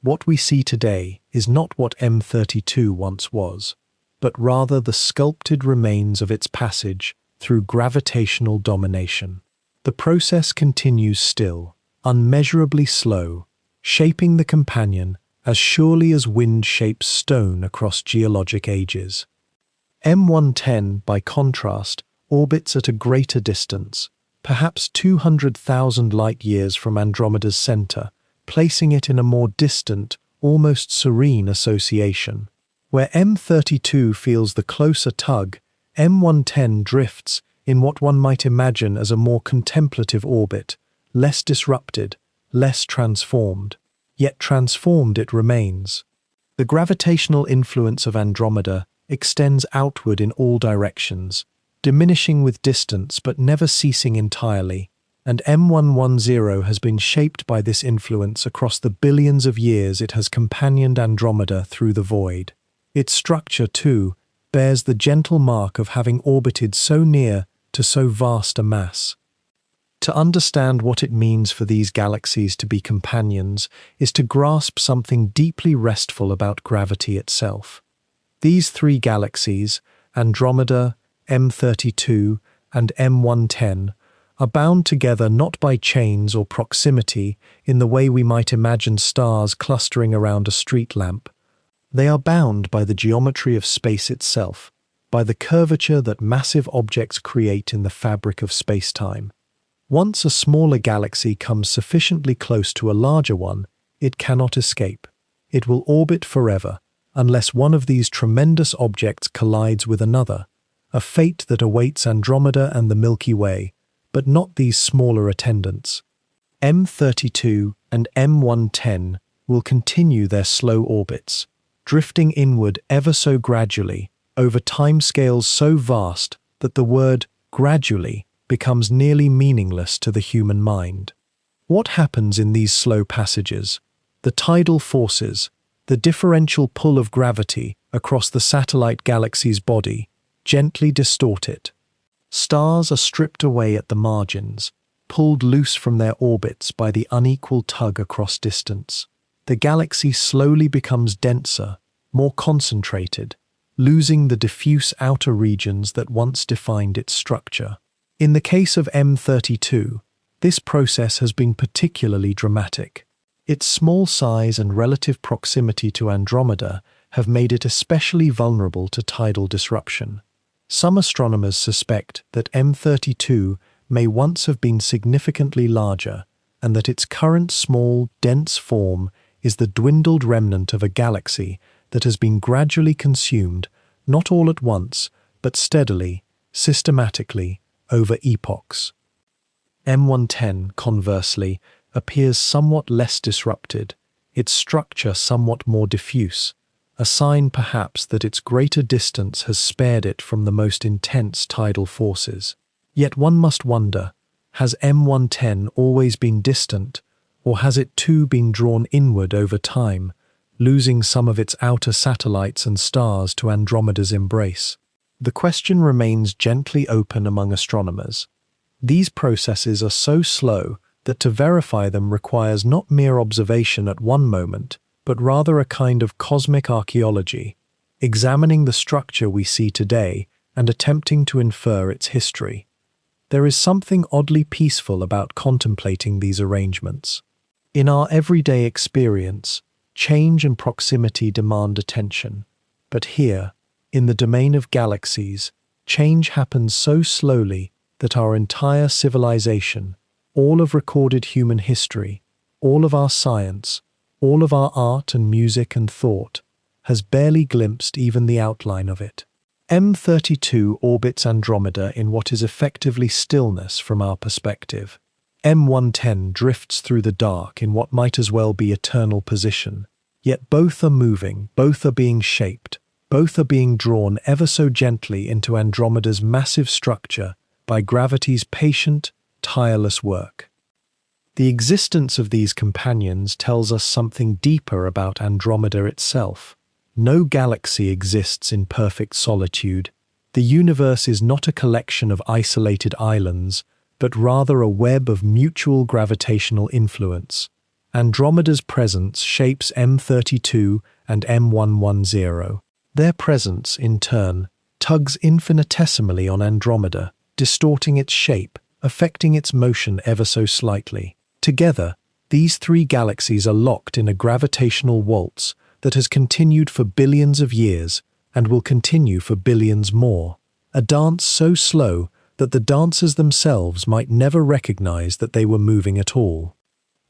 What we see today is not what M32 once was, but rather the sculpted remains of its passage through gravitational domination. The process continues still, unmeasurably slow, shaping the companion as surely as wind shapes stone across geologic ages. M110, by contrast, orbits at a greater distance, perhaps 200,000 light-years from Andromeda's center, placing it in a more distant, almost serene association. Where M32 feels the closer tug, M110 drifts in what one might imagine as a more contemplative orbit, less disrupted, less transformed. Yet transformed it remains. The gravitational influence of Andromeda extends outward in all directions, diminishing with distance but never ceasing entirely, and M110 has been shaped by this influence across the billions of years it has companioned Andromeda through the void. Its structure, too, bears the gentle mark of having orbited so near to so vast a mass. To understand what it means for these galaxies to be companions is to grasp something deeply restful about gravity itself. These three galaxies, Andromeda, M32, and M110, are bound together not by chains or proximity in the way we might imagine stars clustering around a street lamp. They are bound by the geometry of space itself, by the curvature that massive objects create in the fabric of space-time. Once a smaller galaxy comes sufficiently close to a larger one, it cannot escape. It will orbit forever, unless one of these tremendous objects collides with another, a fate that awaits Andromeda and the Milky Way, but not these smaller attendants. M32 and M110 will continue their slow orbits, drifting inward ever so gradually, over timescales so vast that the word gradually becomes nearly meaningless to the human mind. What happens in these slow passages? The tidal forces, the differential pull of gravity across the satellite galaxy's body, gently distort it. Stars are stripped away at the margins, pulled loose from their orbits by the unequal tug across distance. The galaxy slowly becomes denser, more concentrated, losing the diffuse outer regions that once defined its structure. In the case of M32, this process has been particularly dramatic. Its small size and relative proximity to Andromeda have made it especially vulnerable to tidal disruption. Some astronomers suspect that M32 may once have been significantly larger, and that its current small, dense form is the dwindled remnant of a galaxy that has been gradually consumed, not all at once, but steadily, systematically, over epochs. M110, conversely, appears somewhat less disrupted, its structure somewhat more diffuse, a sign perhaps that its greater distance has spared it from the most intense tidal forces. Yet one must wonder, has M110 always been distant, or has it too been drawn inward over time, losing some of its outer satellites and stars to Andromeda's embrace? The question remains gently open among astronomers. These processes are so slow that to verify them requires not mere observation at one moment, but rather a kind of cosmic archaeology, examining the structure we see today and attempting to infer its history. There is something oddly peaceful about contemplating these arrangements. In our everyday experience, change and proximity demand attention, but here, in the domain of galaxies, change happens so slowly that our entire civilization, all of recorded human history, all of our science, all of our art and music and thought, has barely glimpsed even the outline of it. M32 orbits Andromeda in what is effectively stillness from our perspective. M110 drifts through the dark in what might as well be eternal position. Yet both are moving, both are being shaped, both are being drawn ever so gently into Andromeda's massive structure by gravity's patient, tireless work. The existence of these companions tells us something deeper about Andromeda itself. No galaxy exists in perfect solitude. The universe is not a collection of isolated islands, but rather a web of mutual gravitational influence. Andromeda's presence shapes M32 and M110. Their presence, in turn, tugs infinitesimally on Andromeda, distorting its shape, affecting its motion ever so slightly. Together, these three galaxies are locked in a gravitational waltz that has continued for billions of years and will continue for billions more. A dance so slow that the dancers themselves might never recognize that they were moving at all.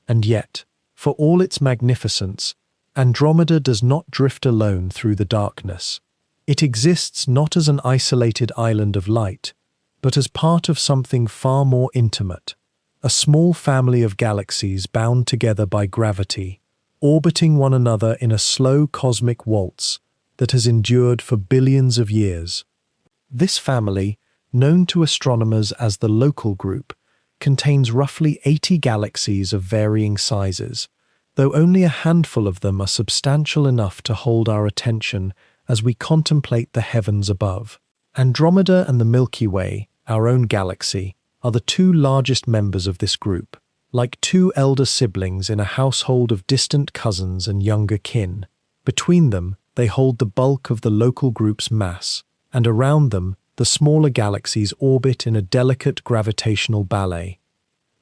And yet, for all its magnificence, Andromeda does not drift alone through the darkness. It exists not as an isolated island of light, but as part of something far more intimate. A small family of galaxies bound together by gravity, orbiting one another in a slow cosmic waltz that has endured for billions of years. This family, known to astronomers as the Local Group, contains roughly 80 galaxies of varying sizes, though only a handful of them are substantial enough to hold our attention as we contemplate the heavens above. Andromeda and the Milky Way, our own galaxy, are the two largest members of this group, like two elder siblings in a household of distant cousins and younger kin. Between them, they hold the bulk of the Local Group's mass, and around them, the smaller galaxies orbit in a delicate gravitational ballet.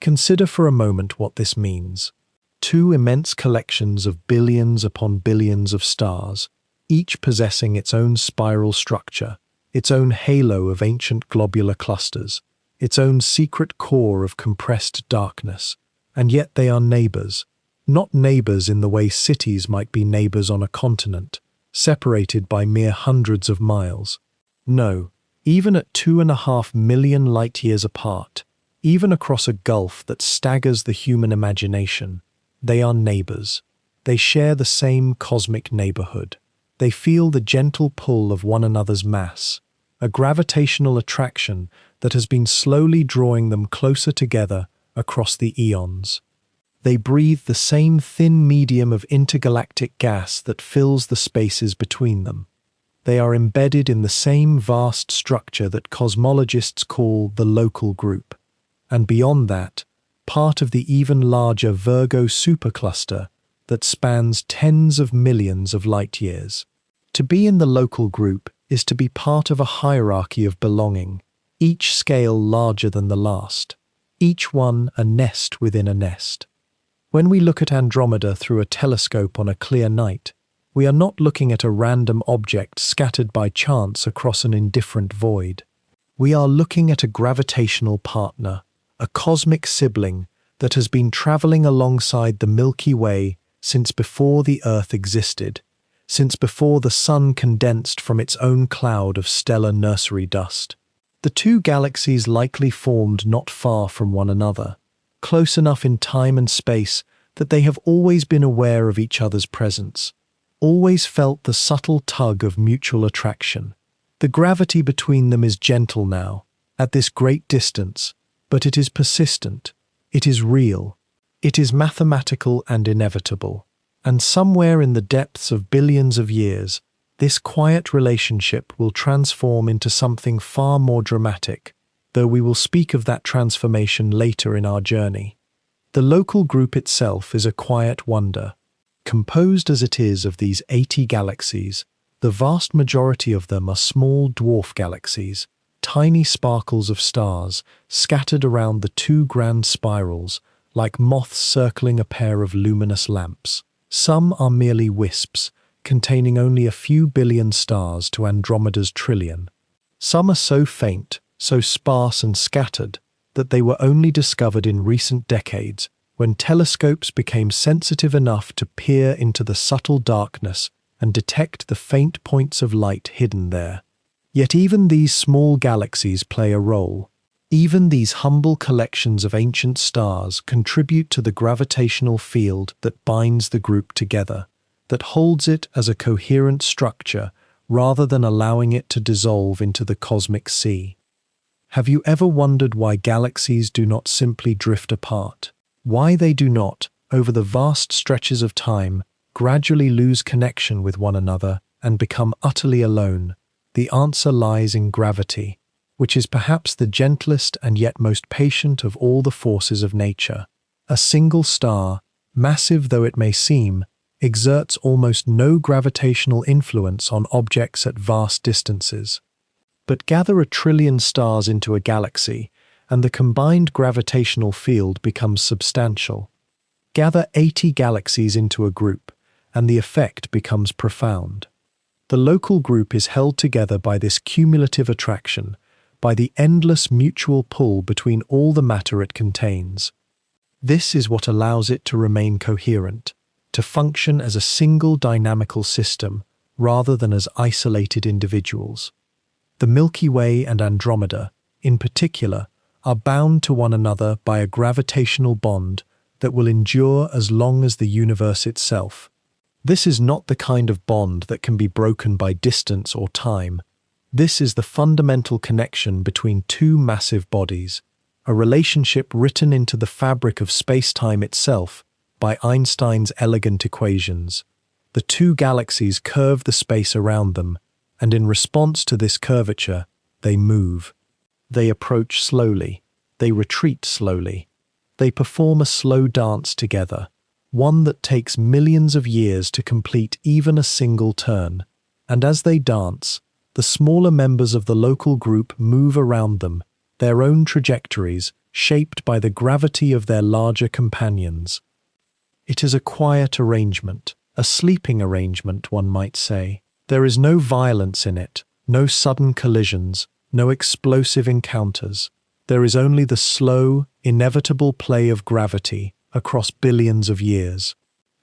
Consider for a moment what this means. Two immense collections of billions upon billions of stars, each possessing its own spiral structure, its own halo of ancient globular clusters, its own secret core of compressed darkness, and yet they are neighbors. Not neighbors in the way cities might be neighbors on a continent, separated by mere hundreds of miles. No, even at 2.5 million light-years apart, even across a gulf that staggers the human imagination, they are neighbors. They share the same cosmic neighborhood. They feel the gentle pull of one another's mass, a gravitational attraction that has been slowly drawing them closer together across the eons. They breathe the same thin medium of intergalactic gas that fills the spaces between them. They are embedded in the same vast structure that cosmologists call the Local Group, and beyond that, part of the even larger Virgo supercluster that spans tens of millions of light-years. To be in the Local Group is to be part of a hierarchy of belonging, each scale larger than the last, each one a nest within a nest. When we look at Andromeda through a telescope on a clear night, we are not looking at a random object scattered by chance across an indifferent void. We are looking at a gravitational partner, a cosmic sibling that has been traveling alongside the Milky Way since before the Earth existed, since before the Sun condensed from its own cloud of stellar nursery dust. The two galaxies likely formed not far from one another, close enough in time and space that they have always been aware of each other's presence, always felt the subtle tug of mutual attraction. The gravity between them is gentle now, at this great distance, but it is persistent, it is real, it is mathematical and inevitable. And somewhere in the depths of billions of years, this quiet relationship will transform into something far more dramatic, though we will speak of that transformation later in our journey. The Local Group itself is a quiet wonder. Composed as it is of these 80 galaxies, the vast majority of them are small dwarf galaxies, tiny sparkles of stars scattered around the two grand spirals, like moths circling a pair of luminous lamps. Some are merely wisps, containing only a few billion stars to Andromeda's trillion. Some are so faint, so sparse and scattered, that they were only discovered in recent decades, when telescopes became sensitive enough to peer into the subtle darkness and detect the faint points of light hidden there. Yet even these small galaxies play a role. Even these humble collections of ancient stars contribute to the gravitational field that binds the group together. that holds it as a coherent structure rather than allowing it to dissolve into the cosmic sea. Have you ever wondered why galaxies do not simply drift apart? Why they do not, over the vast stretches of time, gradually lose connection with one another and become utterly alone? The answer lies in gravity, which is perhaps the gentlest and yet most patient of all the forces of nature. A single star, massive though it may seem, exerts almost no gravitational influence on objects at vast distances. But gather 1,000,000,000,000 stars into a galaxy, and the combined gravitational field becomes substantial. Gather 80 galaxies into a group, and the effect becomes profound. The local group is held together by this cumulative attraction, by the endless mutual pull between all the matter it contains. This is what allows it to remain coherent, to function as a single dynamical system rather than as isolated individuals. The Milky Way and Andromeda, in particular, are bound to one another by a gravitational bond that will endure as long as the universe itself. This is not the kind of bond that can be broken by distance or time. This is the fundamental connection between two massive bodies, a relationship written into the fabric of space-time itself by Einstein's elegant equations. The two galaxies curve the space around them, and in response to this curvature, they move. They approach slowly. They retreat slowly. They perform a slow dance together, one that takes millions of years to complete even a single turn. And as they dance, the smaller members of the local group move around them, their own trajectories shaped by the gravity of their larger companions. It is a quiet arrangement, a sleeping arrangement, one might say. There is no violence in it, no sudden collisions, no explosive encounters. There is only the slow, inevitable play of gravity across billions of years.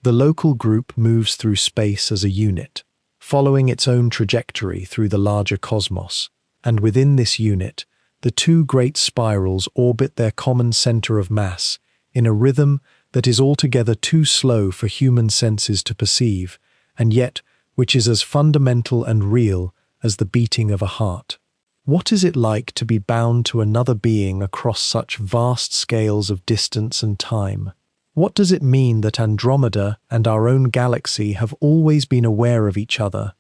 The local group moves through space as a unit, following its own trajectory through the larger cosmos, and within this unit, the two great spirals orbit their common center of mass in a rhythm that is altogether too slow for human senses to perceive, and yet which is as fundamental and real as the beating of a heart. What is it like to be bound to another being across such vast scales of distance and time? What does it mean that Andromeda and our own galaxy have always been aware of each other,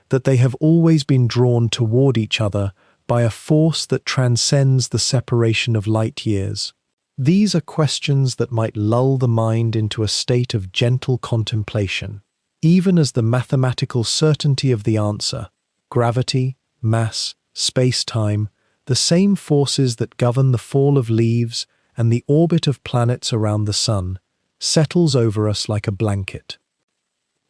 that they have always been drawn toward each other by a force that transcends the separation of light years? These are questions that might lull the mind into a state of gentle contemplation, even as the mathematical certainty of the answer, gravity, mass, space-time, the same forces that govern the fall of leaves and the orbit of planets around the sun, settles over us like a blanket.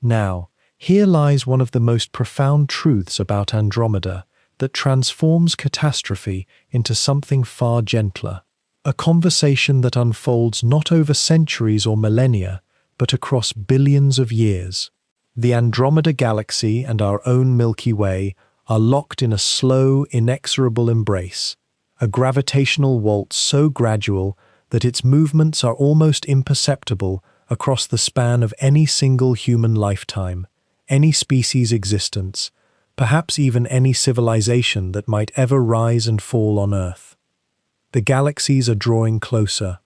Now, here lies one of the most profound truths about Andromeda that transforms catastrophe into something far gentler, a conversation that unfolds not over centuries or millennia, but across billions of years. The Andromeda Galaxy and our own Milky Way are locked in a slow, inexorable embrace, a gravitational waltz so gradual that its movements are almost imperceptible across the span of any single human lifetime, any species' existence, perhaps even any civilization that might ever rise and fall on Earth. The galaxies are drawing closer.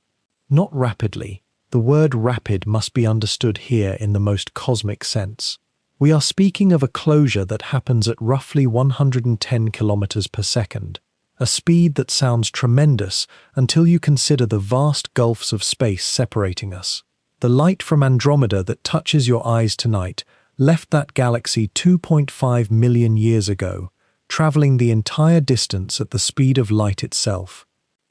Not rapidly. The word rapid must be understood here in the most cosmic sense. We are speaking of a closure that happens at roughly 110 kilometers per second, a speed that sounds tremendous until you consider the vast gulfs of space separating us. The light from Andromeda that touches your eyes tonight left that galaxy 2.5 million years ago, traveling the entire distance at the speed of light itself.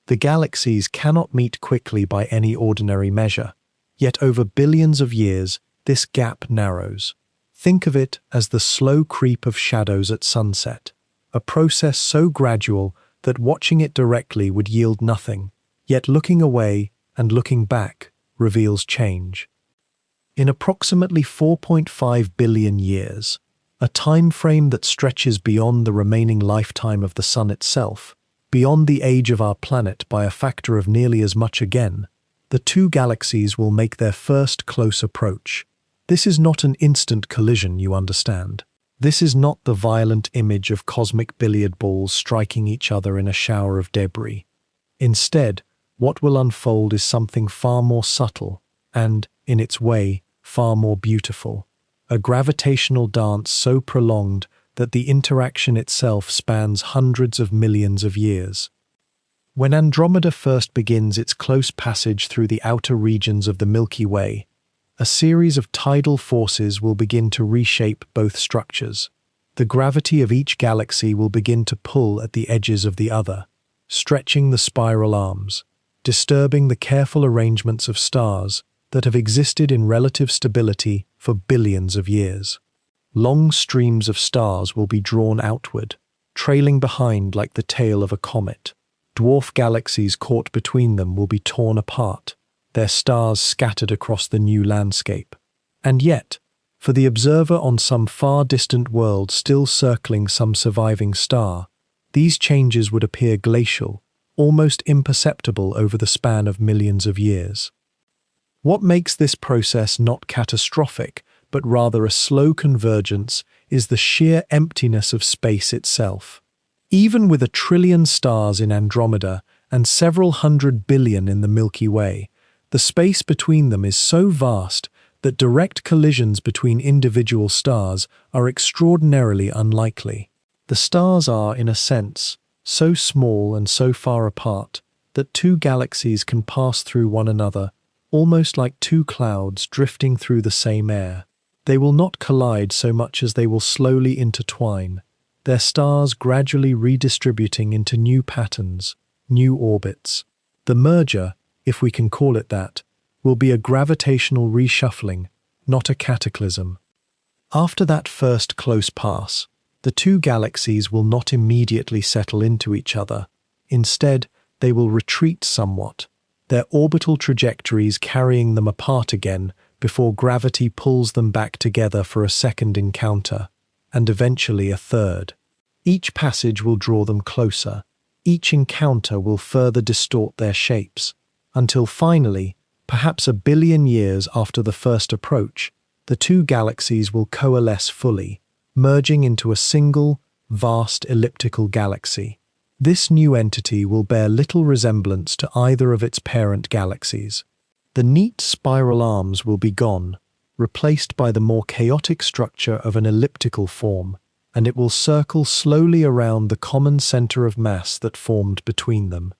The galaxies cannot meet quickly by any ordinary measure, yet over billions of years, this gap narrows. Think of it as the slow creep of shadows at sunset, a process so gradual that watching it directly would yield nothing, yet looking away and looking back reveals change. In approximately 4.5 billion years, a time frame that stretches beyond the remaining lifetime of the Sun itself, beyond the age of our planet by a factor of nearly as much again, the two galaxies will make their first close approach, This is not an instant collision, you understand. This is not the violent image of cosmic billiard balls striking each other in a shower of debris. Instead, what will unfold is something far more subtle and, in its way, far more beautiful. A gravitational dance so prolonged that the interaction itself spans hundreds of millions of years. When Andromeda first begins its close passage through the outer regions of the Milky Way, a series of tidal forces will begin to reshape both structures. The gravity of each galaxy will begin to pull at the edges of the other, stretching the spiral arms, disturbing the careful arrangements of stars that have existed in relative stability for billions of years. Long streams of stars will be drawn outward, trailing behind like the tail of a comet. Dwarf galaxies caught between them will be torn apart, their stars scattered across the new landscape. And yet, for the observer on some far distant world still circling some surviving star, these changes would appear glacial, almost imperceptible over the span of millions of years. What makes this process not catastrophic, but rather a slow convergence, is the sheer emptiness of space itself. Even with 1 trillion stars in Andromeda and several hundred billion in the Milky Way, the space between them is so vast that direct collisions between individual stars are extraordinarily unlikely. The stars are, in a sense, so small and so far apart that two galaxies can pass through one another, almost like two clouds drifting through the same air. They will not collide so much as they will slowly intertwine, their stars gradually redistributing into new patterns, new orbits. The merger, if we can call it that, will be a gravitational reshuffling, not a cataclysm. After that first close pass, the two galaxies will not immediately settle into each other. Instead, they will retreat somewhat, their orbital trajectories carrying them apart again before gravity pulls them back together for a second encounter, and eventually a third. Each passage will draw them closer. Each encounter will further distort their shapes, until finally, perhaps 1 billion years after the first approach, the two galaxies will coalesce fully, merging into a single, vast elliptical galaxy. This new entity will bear little resemblance to either of its parent galaxies. The neat spiral arms will be gone, replaced by the more chaotic structure of an elliptical form, and it will circle slowly around the common center of mass that formed between them.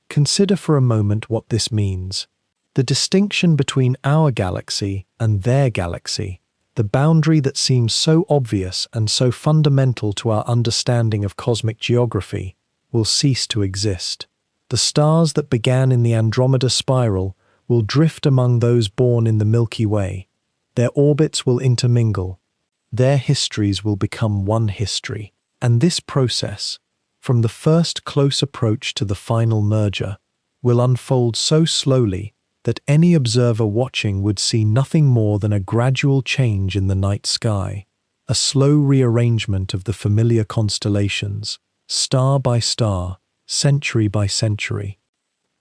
Consider for a moment what this means. The distinction between our galaxy and their galaxy, the boundary that seems so obvious and so fundamental to our understanding of cosmic geography, will cease to exist. The stars that began in the Andromeda spiral will drift among those born in the Milky Way. Their orbits will intermingle. Their histories will become one history. And this process, from the first close approach to the final merger, will unfold so slowly that any observer watching would see nothing more than a gradual change in the night sky, a slow rearrangement of the familiar constellations, star by star, century by century.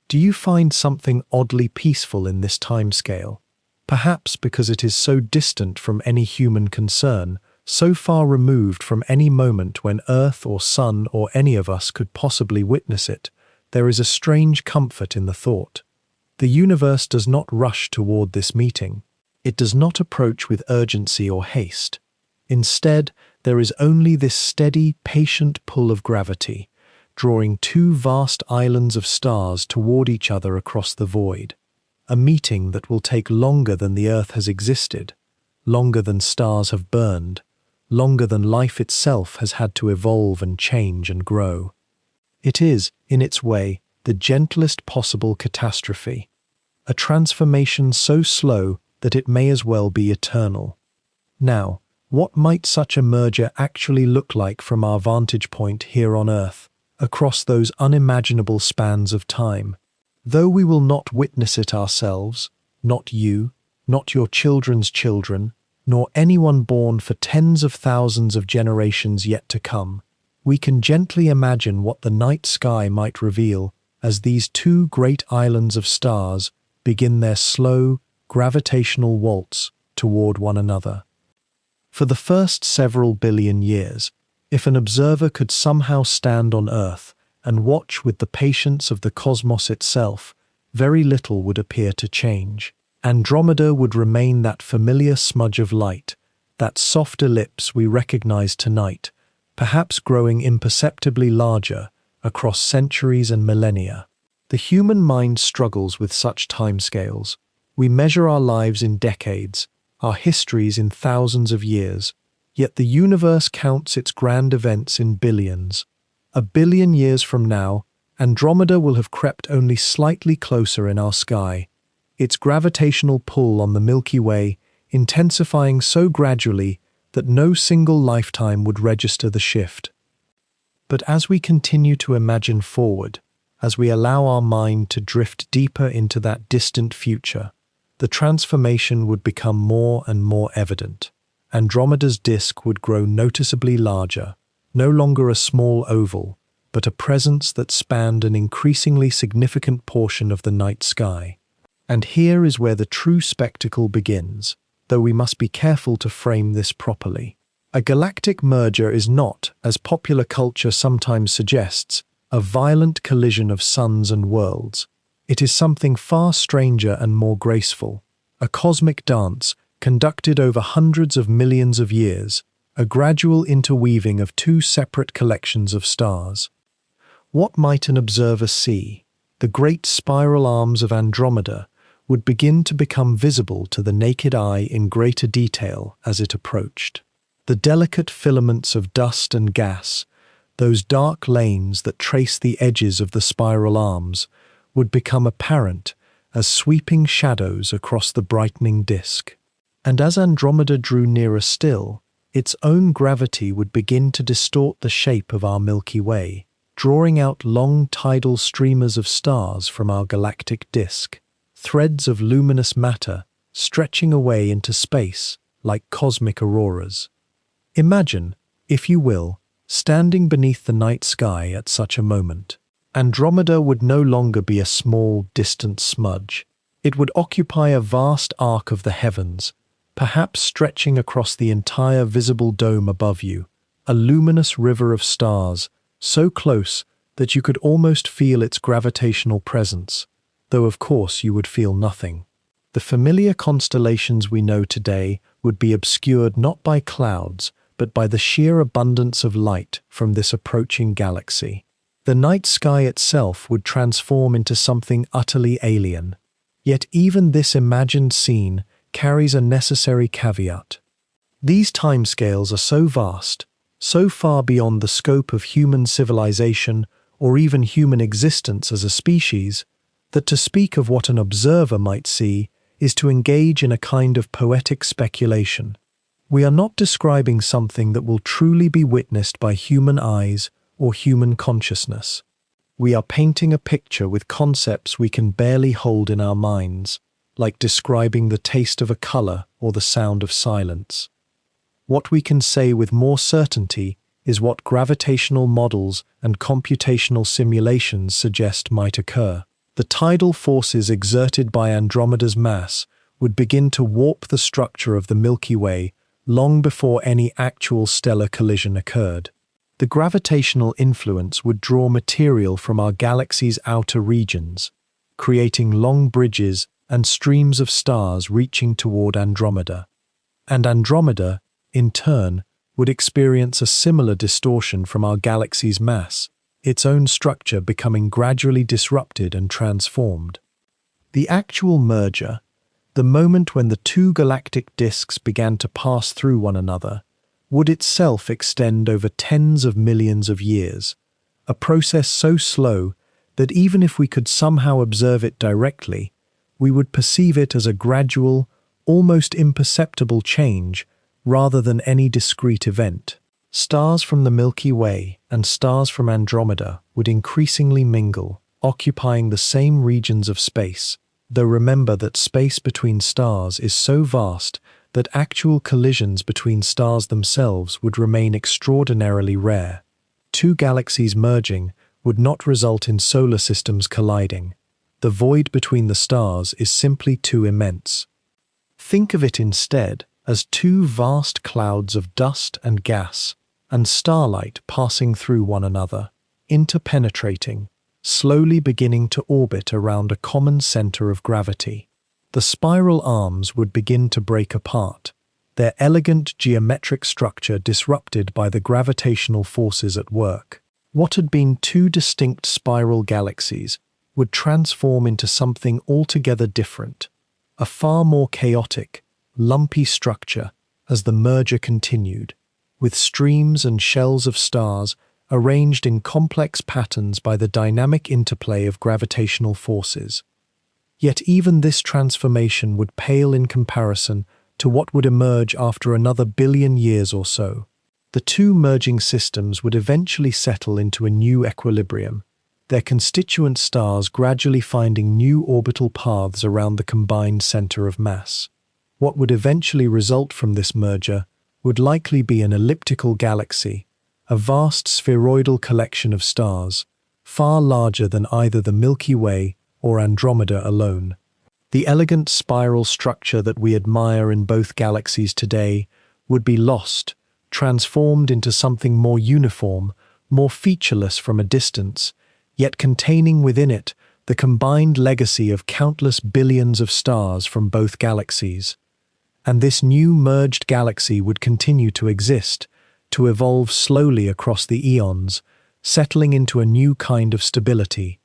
Do you find something oddly peaceful in this timescale? Perhaps because it is so distant from any human concern, so far removed from any moment when Earth or Sun or any of us could possibly witness it, there is a strange comfort in the thought. The universe does not rush toward this meeting. It does not approach with urgency or haste. Instead, there is only this steady, patient pull of gravity, drawing two vast islands of stars toward each other across the void. A meeting that will take longer than the Earth has existed, longer than stars have burned, longer than life itself has had to evolve and change and grow. It is, in its way, the gentlest possible catastrophe, a transformation so slow that it may as well be eternal. Now, what might such a merger actually look like from our vantage point here on Earth, across those unimaginable spans of time? Though we will not witness it ourselves, not you, not your children's children, nor anyone born for tens of thousands of generations yet to come, we can gently imagine what the night sky might reveal as these two great islands of stars begin their slow, gravitational waltz toward one another. For the first several billion years, if an observer could somehow stand on Earth and watch with the patience of the cosmos itself, very little would appear to change. Andromeda would remain that familiar smudge of light, that soft ellipse we recognize tonight, perhaps growing imperceptibly larger across centuries and millennia. The human mind struggles with such timescales. We measure our lives in decades, our histories in thousands of years, yet the universe counts its grand events in billions. A billion years from now, Andromeda will have crept only slightly closer in our sky, its gravitational pull on the Milky Way intensifying so gradually that no single lifetime would register the shift. But as we continue to imagine forward, as we allow our mind to drift deeper into that distant future, the transformation would become more and more evident. Andromeda's disk would grow noticeably larger, no longer a small oval, but a presence that spanned an increasingly significant portion of the night sky. And here is where the true spectacle begins, though we must be careful to frame this properly. A galactic merger is not, as popular culture sometimes suggests, a violent collision of suns and worlds. It is something far stranger and more graceful, a cosmic dance conducted over hundreds of millions of years, a gradual interweaving of two separate collections of stars. What might an observer see? The great spiral arms of Andromeda would begin to become visible to the naked eye in greater detail as it approached. The delicate filaments of dust and gas, those dark lanes that trace the edges of the spiral arms, would become apparent as sweeping shadows across the brightening disk. And as Andromeda drew nearer still, its own gravity would begin to distort the shape of our Milky Way, drawing out long tidal streamers of stars from our galactic disk, threads of luminous matter stretching away into space like cosmic auroras. Imagine, if you will, standing beneath the night sky at such a moment. Andromeda would no longer be a small, distant smudge. It would occupy a vast arc of the heavens, perhaps stretching across the entire visible dome above you, a luminous river of stars, so close that you could almost feel its gravitational presence, though of course you would feel nothing. The familiar constellations we know today would be obscured not by clouds, but by the sheer abundance of light from this approaching galaxy. The night sky itself would transform into something utterly alien. Yet even this imagined scene carries a necessary caveat. These timescales are so vast, so far beyond the scope of human civilization or even human existence as a species, that to speak of what an observer might see is to engage in a kind of poetic speculation. We are not describing something that will truly be witnessed by human eyes or human consciousness. We are painting a picture with concepts we can barely hold in our minds, like describing the taste of a color or the sound of silence. What we can say with more certainty is what gravitational models and computational simulations suggest might occur. The tidal forces exerted by Andromeda's mass would begin to warp the structure of the Milky Way long before any actual stellar collision occurred. The gravitational influence would draw material from our galaxy's outer regions, creating long bridges and streams of stars reaching toward Andromeda. And Andromeda, in turn, would experience a similar distortion from our galaxy's mass, its own structure becoming gradually disrupted and transformed. The actual merger, the moment when the two galactic disks began to pass through one another, would itself extend over tens of millions of years, a process so slow that even if we could somehow observe it directly, we would perceive it as a gradual, almost imperceptible change rather than any discrete event. Stars from the Milky Way and stars from Andromeda would increasingly mingle, occupying the same regions of space, though remember that space between stars is so vast that actual collisions between stars themselves would remain extraordinarily rare. Two galaxies merging would not result in solar systems colliding. The void between the stars is simply too immense. Think of it instead as two vast clouds of dust and gas and starlight passing through one another, interpenetrating, slowly beginning to orbit around a common center of gravity. The spiral arms would begin to break apart, their elegant geometric structure disrupted by the gravitational forces at work. What had been two distinct spiral galaxies would transform into something altogether different, a far more chaotic, lumpy structure as the merger continued, with streams and shells of stars arranged in complex patterns by the dynamic interplay of gravitational forces. Yet even this transformation would pale in comparison to what would emerge after another billion years or so. The two merging systems would eventually settle into a new equilibrium, their constituent stars gradually finding new orbital paths around the combined center of mass. What would eventually result from this merger would likely be an elliptical galaxy, a vast spheroidal collection of stars, far larger than either the Milky Way or Andromeda alone. The elegant spiral structure that we admire in both galaxies today would be lost, transformed into something more uniform, more featureless from a distance, yet containing within it the combined legacy of countless billions of stars from both galaxies. And this new merged galaxy would continue to exist, to evolve slowly across the eons, settling into a new kind of stability.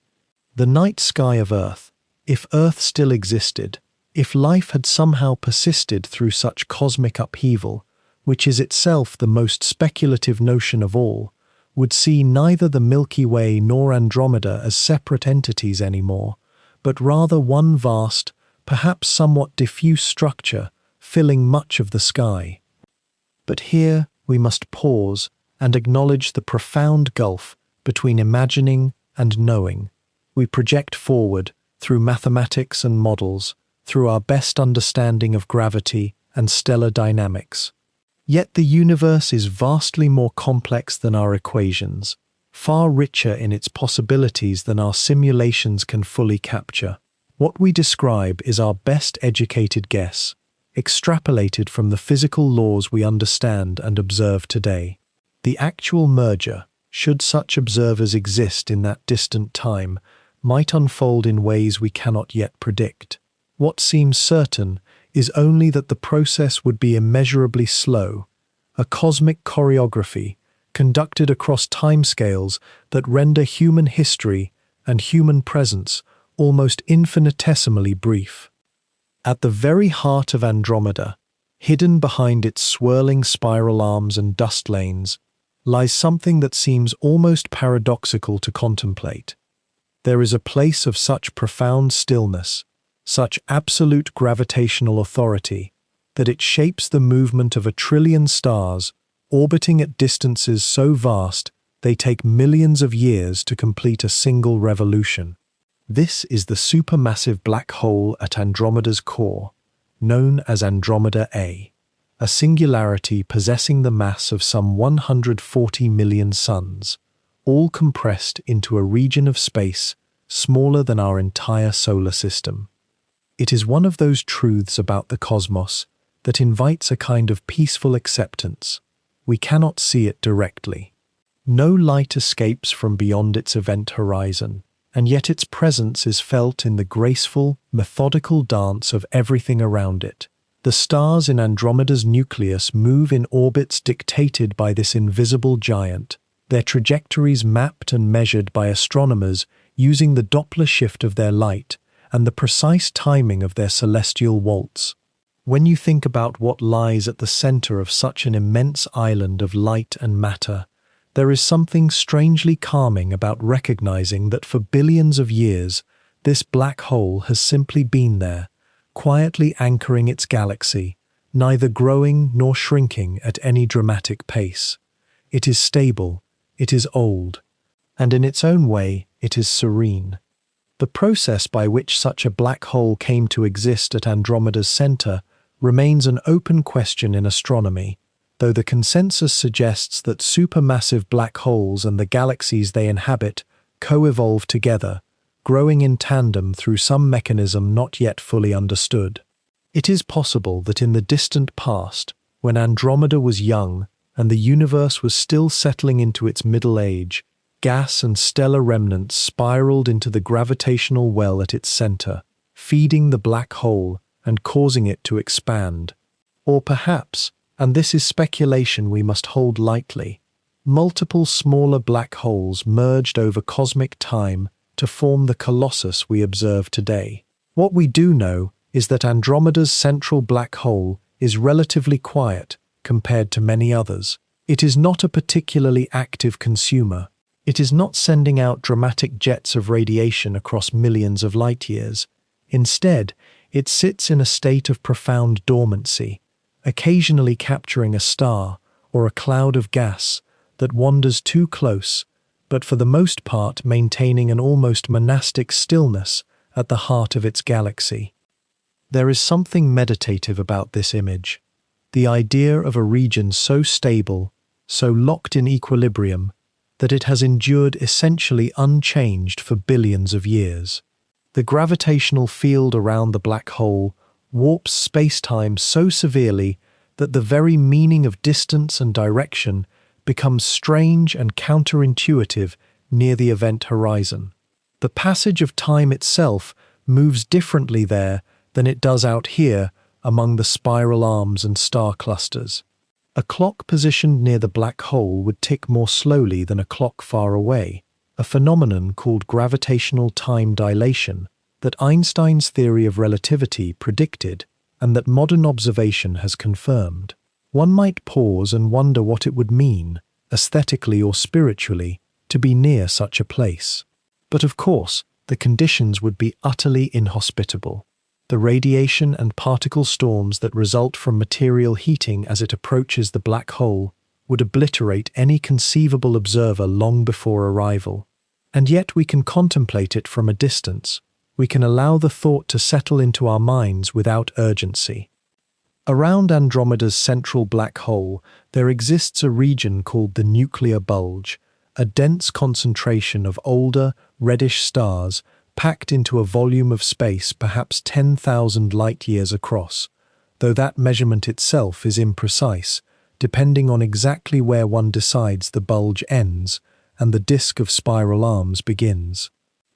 The night sky of Earth, if Earth still existed, if life had somehow persisted through such cosmic upheaval, which is itself the most speculative notion of all, would see neither the Milky Way nor Andromeda as separate entities anymore, but rather one vast, perhaps somewhat diffuse structure filling much of the sky. But here we must pause and acknowledge the profound gulf between imagining and knowing. We project forward through mathematics and models, through our best understanding of gravity and stellar dynamics. Yet the universe is vastly more complex than our equations, far richer in its possibilities than our simulations can fully capture. What we describe is our best educated guess, extrapolated from the physical laws we understand and observe today. The actual merger, should such observers exist in that distant time, might unfold in ways we cannot yet predict. What seems certain is only that the process would be immeasurably slow, a cosmic choreography conducted across timescales that render human history and human presence almost infinitesimally brief. At the very heart of Andromeda, hidden behind its swirling spiral arms and dust lanes, lies something that seems almost paradoxical to contemplate. There is a place of such profound stillness, such absolute gravitational authority, that it shapes the movement of 1 trillion stars, orbiting at distances so vast they take millions of years to complete a single revolution. This is the supermassive black hole at Andromeda's core, known as Andromeda A, a singularity possessing the mass of some 140 million suns, all compressed into a region of space smaller than our entire solar system. It is one of those truths about the cosmos that invites a kind of peaceful acceptance. We cannot see it directly. No light escapes from beyond its event horizon, and yet its presence is felt in the graceful, methodical dance of everything around it. The stars in Andromeda's nucleus move in orbits dictated by this invisible giant, their trajectories mapped and measured by astronomers using the Doppler shift of their light and the precise timing of their celestial waltz. When you think about what lies at the center of such an immense island of light and matter, there is something strangely calming about recognizing that for billions of years, this black hole has simply been there, quietly anchoring its galaxy, neither growing nor shrinking at any dramatic pace. It is stable, it is old, and in its own way, it is serene. The process by which such a black hole came to exist at Andromeda's center remains an open question in astronomy, though the consensus suggests that supermassive black holes and the galaxies they inhabit co-evolve together, growing in tandem through some mechanism not yet fully understood. It is possible that in the distant past, when Andromeda was young and the universe was still settling into its middle age, gas and stellar remnants spiraled into the gravitational well at its center, feeding the black hole and causing it to expand. Or perhaps, and this is speculation we must hold lightly, multiple smaller black holes merged over cosmic time to form the colossus we observe today. What we do know is that Andromeda's central black hole is relatively quiet compared to many others. It is not a particularly active consumer. It is not sending out dramatic jets of radiation across millions of light years. Instead, it sits in a state of profound dormancy, occasionally capturing a star or a cloud of gas that wanders too close, but for the most part maintaining an almost monastic stillness at the heart of its galaxy. There is something meditative about this image, the idea of a region so stable, so locked in equilibrium, that it has endured essentially unchanged for billions of years. The gravitational field around the black hole warps space-time so severely that the very meaning of distance and direction becomes strange and counterintuitive near the event horizon. The passage of time itself moves differently there than it does out here among the spiral arms and star clusters. A clock positioned near the black hole would tick more slowly than a clock far away, a phenomenon called gravitational time dilation that Einstein's theory of relativity predicted and that modern observation has confirmed. One might pause and wonder what it would mean, aesthetically or spiritually, to be near such a place. But of course, the conditions would be utterly inhospitable. The radiation and particle storms that result from material heating as it approaches the black hole would obliterate any conceivable observer long before arrival. And yet we can contemplate it from a distance. We can allow the thought to settle into our minds without urgency. Around Andromeda's central black hole, there exists a region called the nuclear bulge, a dense concentration of older, reddish stars packed into a volume of space perhaps 10,000 light-years across, though that measurement itself is imprecise, depending on exactly where one decides the bulge ends and the disk of spiral arms begins.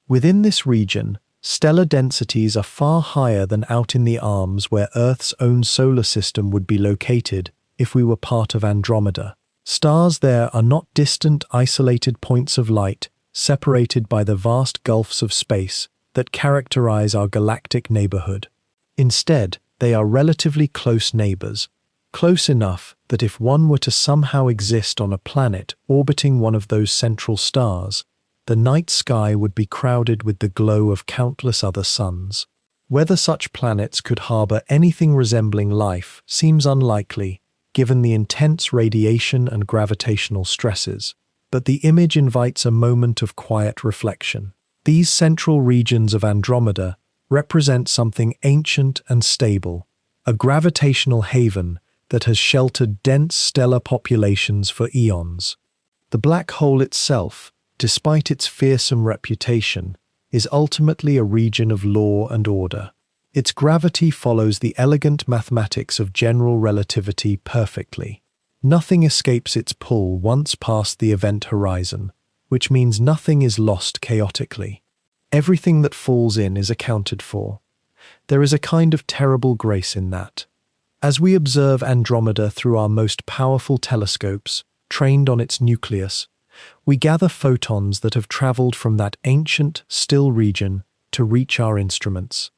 Within this region, stellar densities are far higher than out in the arms where Earth's own solar system would be located if we were part of Andromeda. Stars there are not distant, isolated points of light separated by the vast gulfs of space that characterize our galactic neighborhood. Instead, they are relatively close neighbors, close enough that if one were to somehow exist on a planet orbiting one of those central stars, the night sky would be crowded with the glow of countless other suns. Whether such planets could harbor anything resembling life seems unlikely, given the intense radiation and gravitational stresses, but the image invites a moment of quiet reflection. These central regions of Andromeda represent something ancient and stable, a gravitational haven that has sheltered dense stellar populations for eons. The black hole itself, despite its fearsome reputation, is ultimately a region of law and order. Its gravity follows the elegant mathematics of general relativity perfectly. Nothing escapes its pull once past the event horizon, which means nothing is lost chaotically. Everything that falls in is accounted for. There is a kind of terrible grace in that. As we observe Andromeda through our most powerful telescopes, trained on its nucleus, we gather photons that have traveled from that ancient, still region to reach our instruments.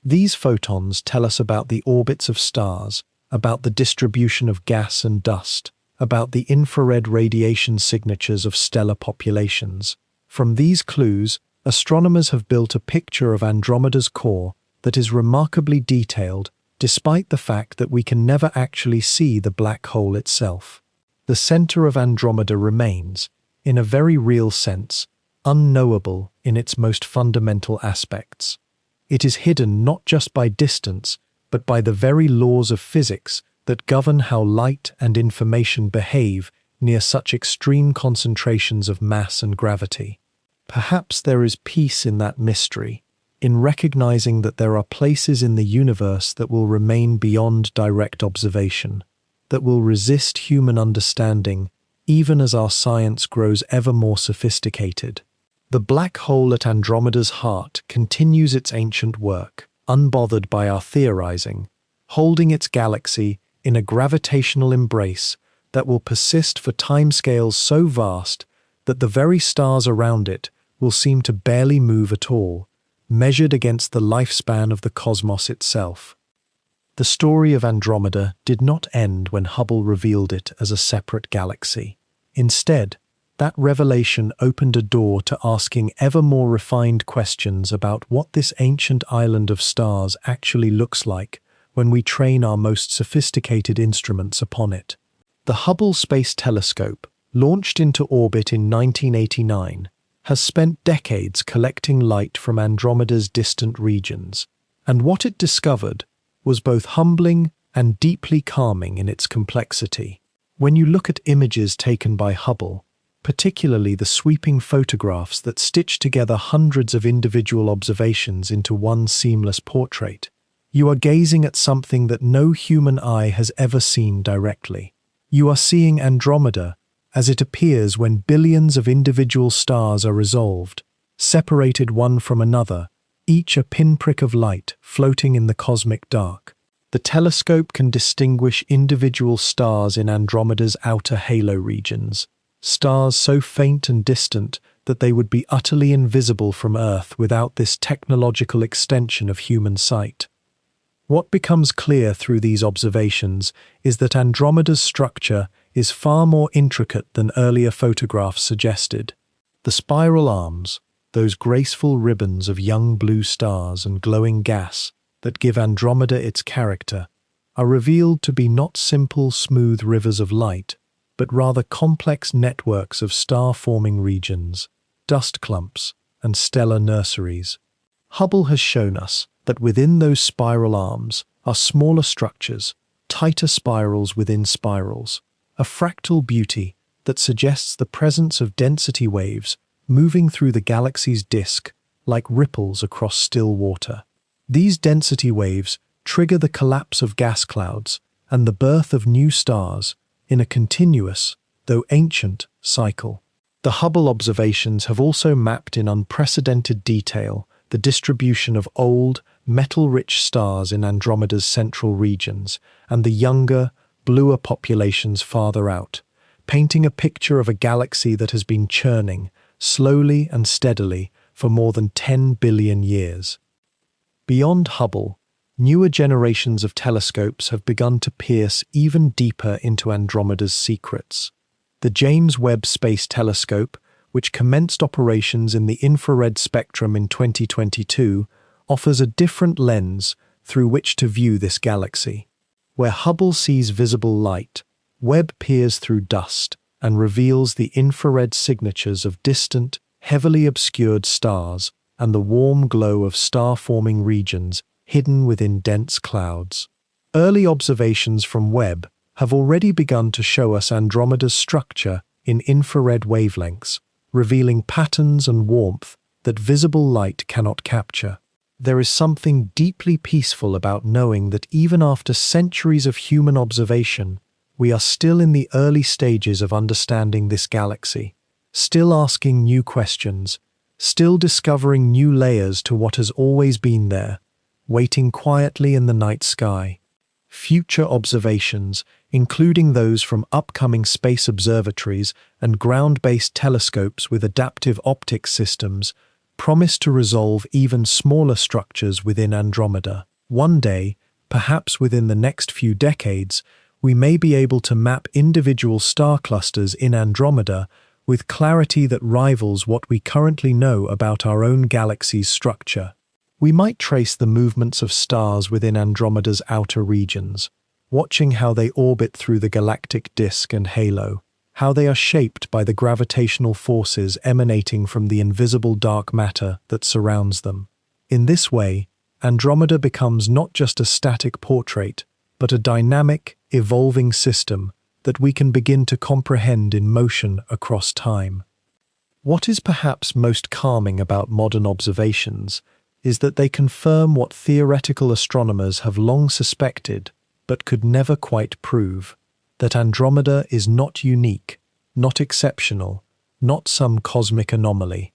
These photons tell us about the orbits of stars, about the distribution of gas and dust, about the infrared radiation signatures of stellar populations. From these clues, astronomers have built a picture of Andromeda's core that is remarkably detailed, despite the fact that we can never actually see the black hole itself. The center of Andromeda remains, in a very real sense, unknowable in its most fundamental aspects. It is hidden not just by distance, but by the very laws of physics that govern how light and information behave near such extreme concentrations of mass and gravity. Perhaps there is peace in that mystery, in recognizing that there are places in the universe that will remain beyond direct observation, that will resist human understanding even as our science grows ever more sophisticated. The black hole at Andromeda's heart continues its ancient work, unbothered by our theorizing, holding its galaxy in a gravitational embrace that will persist for timescales so vast that the very stars around it will seem to barely move at all, measured against the lifespan of the cosmos itself. The story of Andromeda did not end when Hubble revealed it as a separate galaxy. Instead, that revelation opened a door to asking ever more refined questions about what this ancient island of stars actually looks like when we train our most sophisticated instruments upon it. The Hubble Space Telescope, launched into orbit in 1989, has spent decades collecting light from Andromeda's distant regions, and what it discovered was both humbling and deeply calming in its complexity. When you look at images taken by Hubble, particularly the sweeping photographs that stitch together hundreds of individual observations into one seamless portrait, you are gazing at something that no human eye has ever seen directly. You are seeing Andromeda as it appears when billions of individual stars are resolved, separated one from another, each a pinprick of light floating in the cosmic dark. The telescope can distinguish individual stars in Andromeda's outer halo regions, stars so faint and distant that they would be utterly invisible from Earth without this technological extension of human sight. What becomes clear through these observations is that Andromeda's structure is far more intricate than earlier photographs suggested. The spiral arms, those graceful ribbons of young blue stars and glowing gas that give Andromeda its character, are revealed to be not simple, smooth rivers of light, but rather complex networks of star-forming regions, dust clumps, and stellar nurseries. Hubble has shown us that within those spiral arms are smaller structures, tighter spirals within spirals, a fractal beauty that suggests the presence of density waves moving through the galaxy's disk like ripples across still water. These density waves trigger the collapse of gas clouds and the birth of new stars in a continuous, though ancient, cycle. The Hubble observations have also mapped in unprecedented detail the distribution of old, metal-rich stars in Andromeda's central regions and the younger, bluer populations farther out, painting a picture of a galaxy that has been churning, slowly and steadily, for more than 10 billion years. Beyond Hubble, newer generations of telescopes have begun to pierce even deeper into Andromeda's secrets. The James Webb Space Telescope, which commenced operations in the infrared spectrum in 2022, offers a different lens through which to view this galaxy. Where Hubble sees visible light, Webb peers through dust and reveals the infrared signatures of distant, heavily obscured stars and the warm glow of star-forming regions hidden within dense clouds. Early observations from Webb have already begun to show us Andromeda's structure in infrared wavelengths, revealing patterns and warmth that visible light cannot capture. There is something deeply peaceful about knowing that even after centuries of human observation, we are still in the early stages of understanding this galaxy, still asking new questions, still discovering new layers to what has always been there, waiting quietly in the night sky. Future observations, including those from upcoming space observatories and ground-based telescopes with adaptive optics systems, promise to resolve even smaller structures within Andromeda. One day, perhaps within the next few decades, we may be able to map individual star clusters in Andromeda with clarity that rivals what we currently know about our own galaxy's structure. We might trace the movements of stars within Andromeda's outer regions, watching how they orbit through the galactic disk and halo, how they are shaped by the gravitational forces emanating from the invisible dark matter that surrounds them. In this way, Andromeda becomes not just a static portrait, but a dynamic, evolving system that we can begin to comprehend in motion across time. What is perhaps most calming about modern observations is that they confirm what theoretical astronomers have long suspected, but could never quite prove, that Andromeda is not unique, not exceptional, not some cosmic anomaly.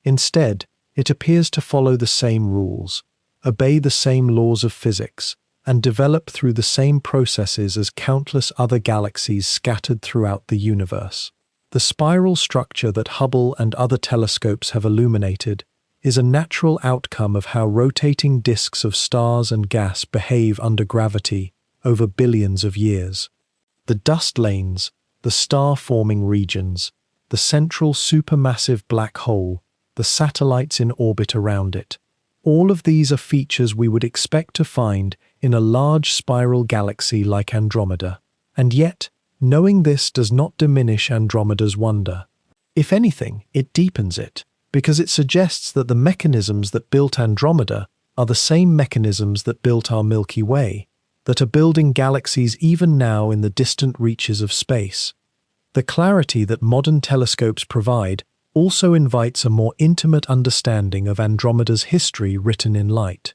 Instead, it appears to follow the same rules, obey the same laws of physics, and develop through the same processes as countless other galaxies scattered throughout the universe. The spiral structure that Hubble and other telescopes have illuminated is a natural outcome of how rotating disks of stars and gas behave under gravity over billions of years. The dust lanes, the star-forming regions, the central supermassive black hole, the satellites in orbit around it, all of these are features we would expect to find in a large spiral galaxy like Andromeda. And yet, knowing this does not diminish Andromeda's wonder. If anything, it deepens it, because it suggests that the mechanisms that built Andromeda are the same mechanisms that built our Milky Way, that are building galaxies even now in the distant reaches of space. The clarity that modern telescopes provide also invites a more intimate understanding of Andromeda's history written in light.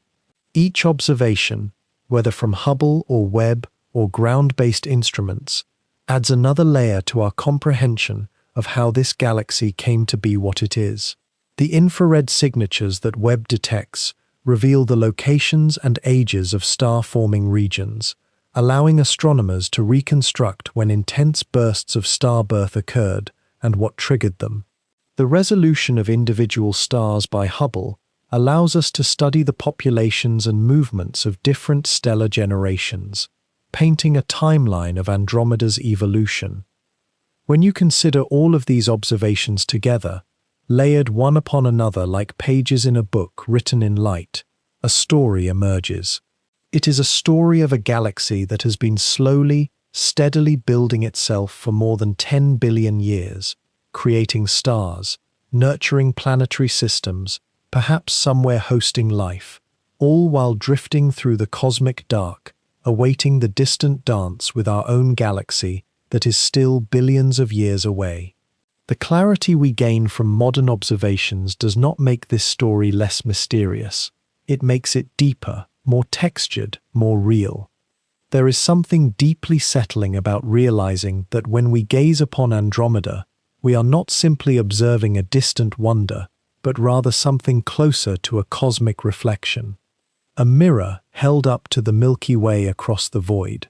Each observation, whether from Hubble or Webb or ground-based instruments, adds another layer to our comprehension of how this galaxy came to be what it is. The infrared signatures that Webb detects reveal the locations and ages of star-forming regions, allowing astronomers to reconstruct when intense bursts of star birth occurred and what triggered them. The resolution of individual stars by Hubble allows us to study the populations and movements of different stellar generations, painting a timeline of Andromeda's evolution. When you consider all of these observations together, layered one upon another like pages in a book written in light, a story emerges. It is a story of a galaxy that has been slowly, steadily building itself for more than 10 billion years, creating stars, nurturing planetary systems, perhaps somewhere hosting life, all while drifting through the cosmic dark, awaiting the distant dance with our own galaxy that is still billions of years away. The clarity we gain from modern observations does not make this story less mysterious. It makes it deeper, more textured, more real. There is something deeply settling about realizing that when we gaze upon Andromeda, we are not simply observing a distant wonder, but rather something closer to a cosmic reflection. A mirror held up to the Milky Way across the void.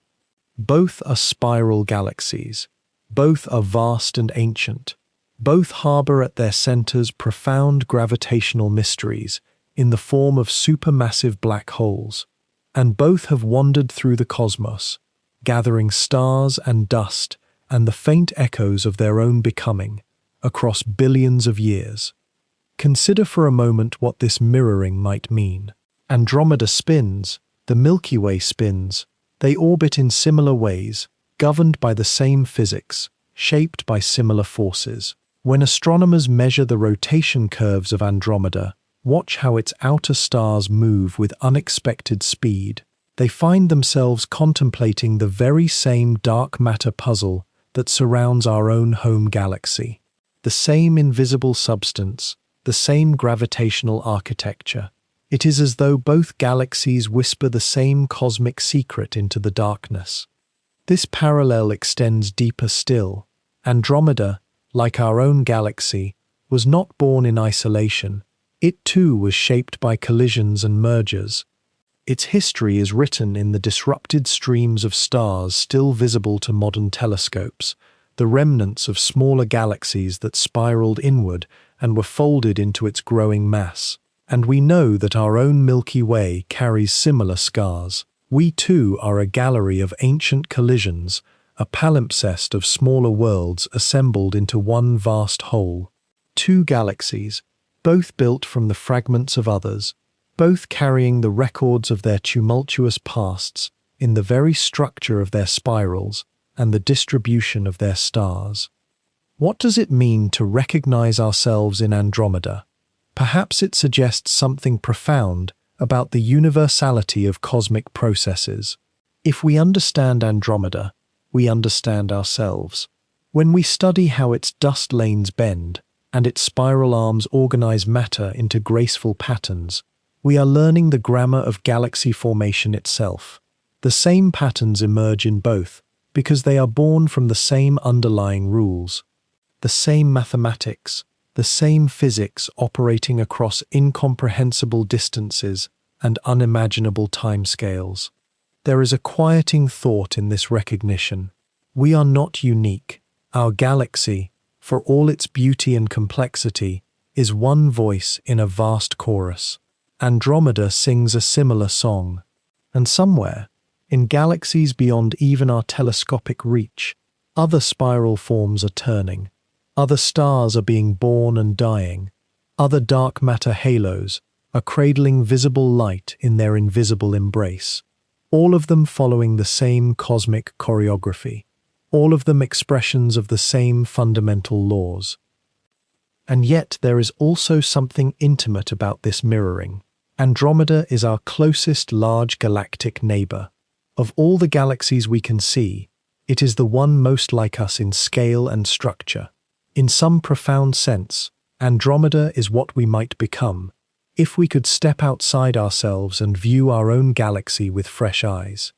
Both are spiral galaxies. Both are vast and ancient. Both harbor at their centers profound gravitational mysteries in the form of supermassive black holes. And both have wandered through the cosmos, gathering stars and dust and the faint echoes of their own becoming across billions of years. Consider for a moment what this mirroring might mean. Andromeda spins, the Milky Way spins. They orbit in similar ways, governed by the same physics, shaped by similar forces. When astronomers measure the rotation curves of Andromeda, watch how its outer stars move with unexpected speed. They find themselves contemplating the very same dark matter puzzle that surrounds our own home galaxy. The same invisible substance, the same gravitational architecture. It is as though both galaxies whisper the same cosmic secret into the darkness. This parallel extends deeper still. Andromeda, like our own galaxy, was not born in isolation. It too was shaped by collisions and mergers. Its history is written in the disrupted streams of stars still visible to modern telescopes, the remnants of smaller galaxies that spiraled inward and were folded into its growing mass. And we know that our own Milky Way carries similar scars. We too are a gallery of ancient collisions, a palimpsest of smaller worlds assembled into one vast whole. Two galaxies, both built from the fragments of others, both carrying the records of their tumultuous pasts in the very structure of their spirals and the distribution of their stars. What does it mean to recognize ourselves in Andromeda? Perhaps it suggests something profound about the universality of cosmic processes. If we understand Andromeda, we understand ourselves. When we study how its dust lanes bend and its spiral arms organize matter into graceful patterns, We are learning the grammar of galaxy formation itself. The same patterns emerge in both because they are born from the same underlying rules, the same mathematics, the same physics operating across incomprehensible distances and unimaginable timescales. There is a quieting thought in this recognition. We are not unique. Our galaxy, for all its beauty and complexity, is one voice in a vast chorus. Andromeda sings a similar song. And somewhere, in galaxies beyond even our telescopic reach, other spiral forms are turning. Other stars are being born and dying. Other dark matter halos are cradling visible light in their invisible embrace. All of them following the same cosmic choreography. All of them expressions of the same fundamental laws. And yet there is also something intimate about this mirroring. Andromeda is our closest large galactic neighbor. Of all the galaxies we can see, it is the one most like us in scale and structure. In some profound sense, Andromeda is what we might become if we could step outside ourselves and view our own galaxy with fresh eyes.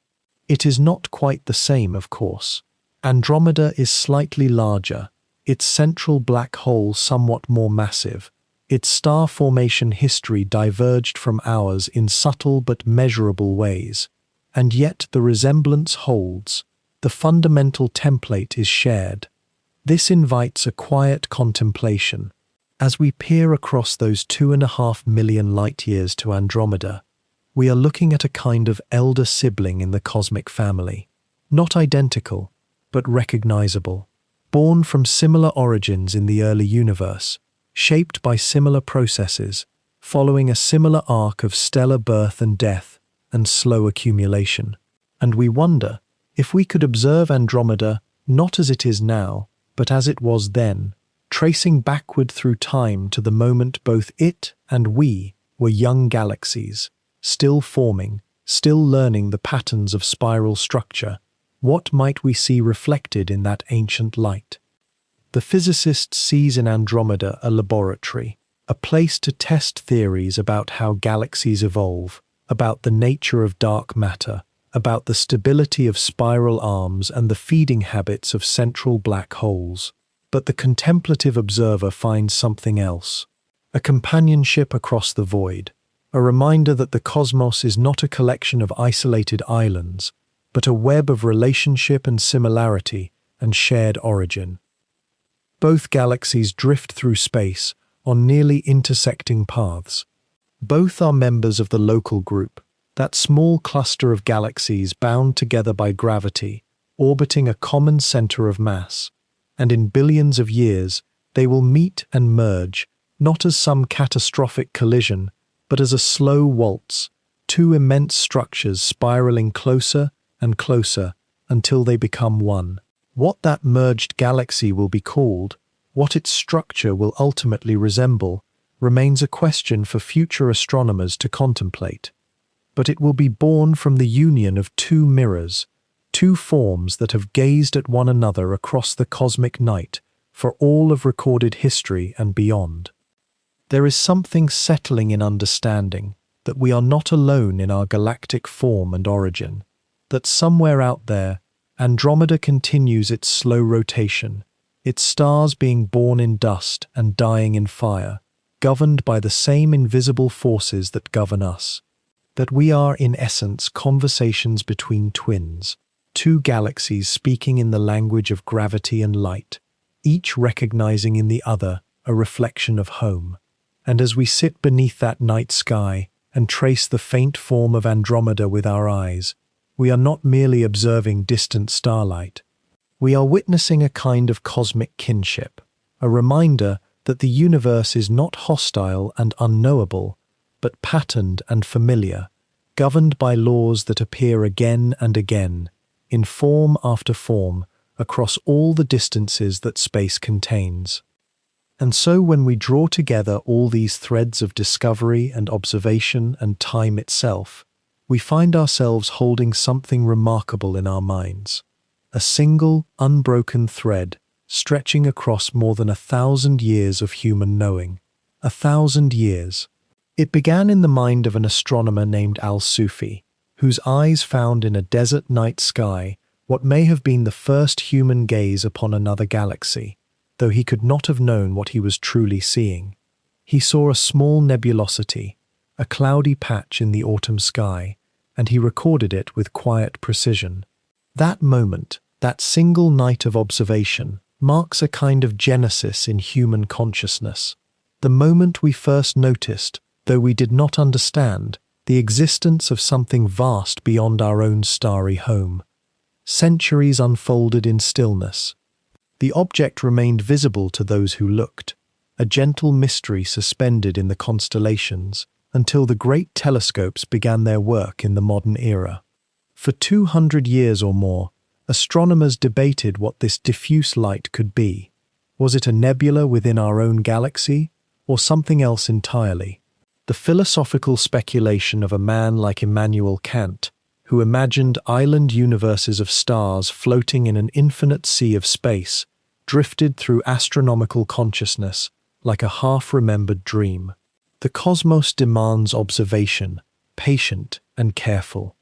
It is not quite the same, of course. Andromeda is slightly larger, its central black hole somewhat more massive. Its star formation history diverged from ours in subtle but measurable ways. And yet the resemblance holds. The fundamental template is shared. This invites a quiet contemplation. As we peer across those 2.5 million light-years to Andromeda, we are looking at a kind of elder sibling in the cosmic family. Not identical, but recognizable. Born from similar origins in the early universe, shaped by similar processes, following a similar arc of stellar birth and death and slow accumulation. And we wonder if we could observe Andromeda not as it is now, but as it was then, tracing backward through time to the moment both it and we were young galaxies, still forming, still learning the patterns of spiral structure. What might we see reflected in that ancient light? The physicist sees in Andromeda a laboratory, a place to test theories about how galaxies evolve, about the nature of dark matter, about the stability of spiral arms and the feeding habits of central black holes. But the contemplative observer finds something else, a companionship across the void, a reminder that the cosmos is not a collection of isolated islands, but a web of relationship and similarity and shared origin. Both galaxies drift through space on nearly intersecting paths. Both are members of the local group, that small cluster of galaxies bound together by gravity, orbiting a common center of mass. And in billions of years, they will meet and merge, not as some catastrophic collision, but as a slow waltz, two immense structures spiraling closer and closer until they become one. What that merged galaxy will be called, what its structure will ultimately resemble, remains a question for future astronomers to contemplate. But it will be born from the union of two mirrors, two forms that have gazed at one another across the cosmic night for all of recorded history and beyond. There is something settling in understanding that we are not alone in our galactic form and origin, that somewhere out there, Andromeda continues its slow rotation, its stars being born in dust and dying in fire, governed by the same invisible forces that govern us. That we are, in essence, conversations between twins, two galaxies speaking in the language of gravity and light, each recognizing in the other a reflection of home. And as we sit beneath that night sky and trace the faint form of Andromeda with our eyes, we are not merely observing distant starlight. We are witnessing a kind of cosmic kinship, a reminder that the universe is not hostile and unknowable, but patterned and familiar, governed by laws that appear again and again, in form after form, across all the distances that space contains. And so when we draw together all these threads of discovery and observation and time itself, we find ourselves holding something remarkable in our minds. A single, unbroken thread stretching across more than 1,000 years of human knowing. 1,000 years. It began in the mind of an astronomer named Al-Sufi, whose eyes found in a desert night sky what may have been the first human gaze upon another galaxy, though he could not have known what he was truly seeing. He saw a small nebulosity, a cloudy patch in the autumn sky, and he recorded it with quiet precision. That moment, that single night of observation, marks a kind of genesis in human consciousness. The moment we first noticed, though we did not understand, the existence of something vast beyond our own starry home. Centuries unfolded in stillness. The object remained visible to those who looked, a gentle mystery suspended in the constellations, until the great telescopes began their work in the modern era. For 200 years or more, astronomers debated what this diffuse light could be. Was it a nebula within our own galaxy, or something else entirely? The philosophical speculation of a man like Immanuel Kant, who imagined island universes of stars floating in an infinite sea of space, drifted through astronomical consciousness like a half-remembered dream. The cosmos demands observation, patient and careful.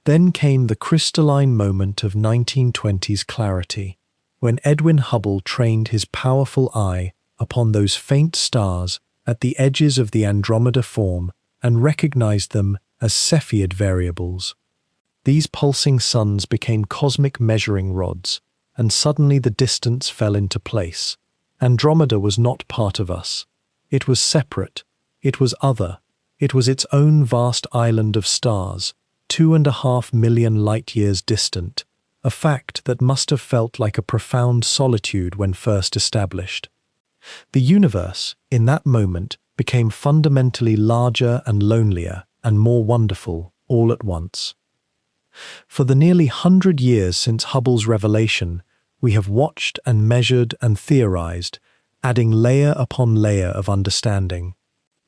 Then came the crystalline moment of 1920s clarity, when Edwin Hubble trained his powerful eye upon those faint stars at the edges of the Andromeda form and recognized them as Cepheid variables. These pulsing suns became cosmic measuring rods, and suddenly the distance fell into place. Andromeda was not part of us. It was separate. It was other. It was its own vast island of stars, 2.5 million light-years distant, a fact that must have felt like a profound solitude when first established. The universe, in that moment, became fundamentally larger and lonelier and more wonderful all at once. For the nearly 100 years since Hubble's revelation, we have watched and measured and theorized, adding layer upon layer of understanding.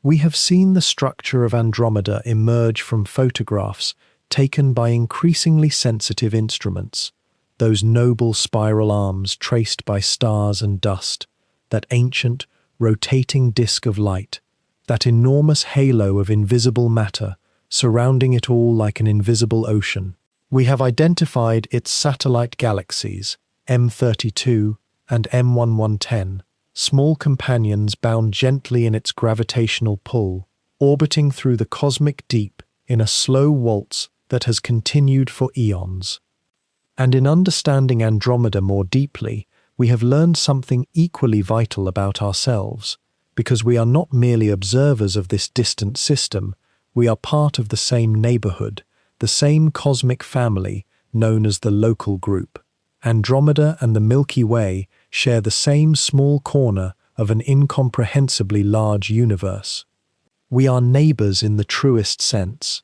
We have seen the structure of Andromeda emerge from photographs taken by increasingly sensitive instruments, those noble spiral arms traced by stars and dust, that ancient, rotating disk of light, that enormous halo of invisible matter surrounding it all like an invisible ocean. We have identified its satellite galaxies, M32 and M1110, small companions bound gently in its gravitational pull, orbiting through the cosmic deep in a slow waltz that has continued for eons. And in understanding Andromeda more deeply, we have learned something equally vital about ourselves, because we are not merely observers of this distant system, we are part of the same neighborhood, the same cosmic family known as the local group. Andromeda and the Milky Way share the same small corner of an incomprehensibly large universe. We are neighbors in the truest sense,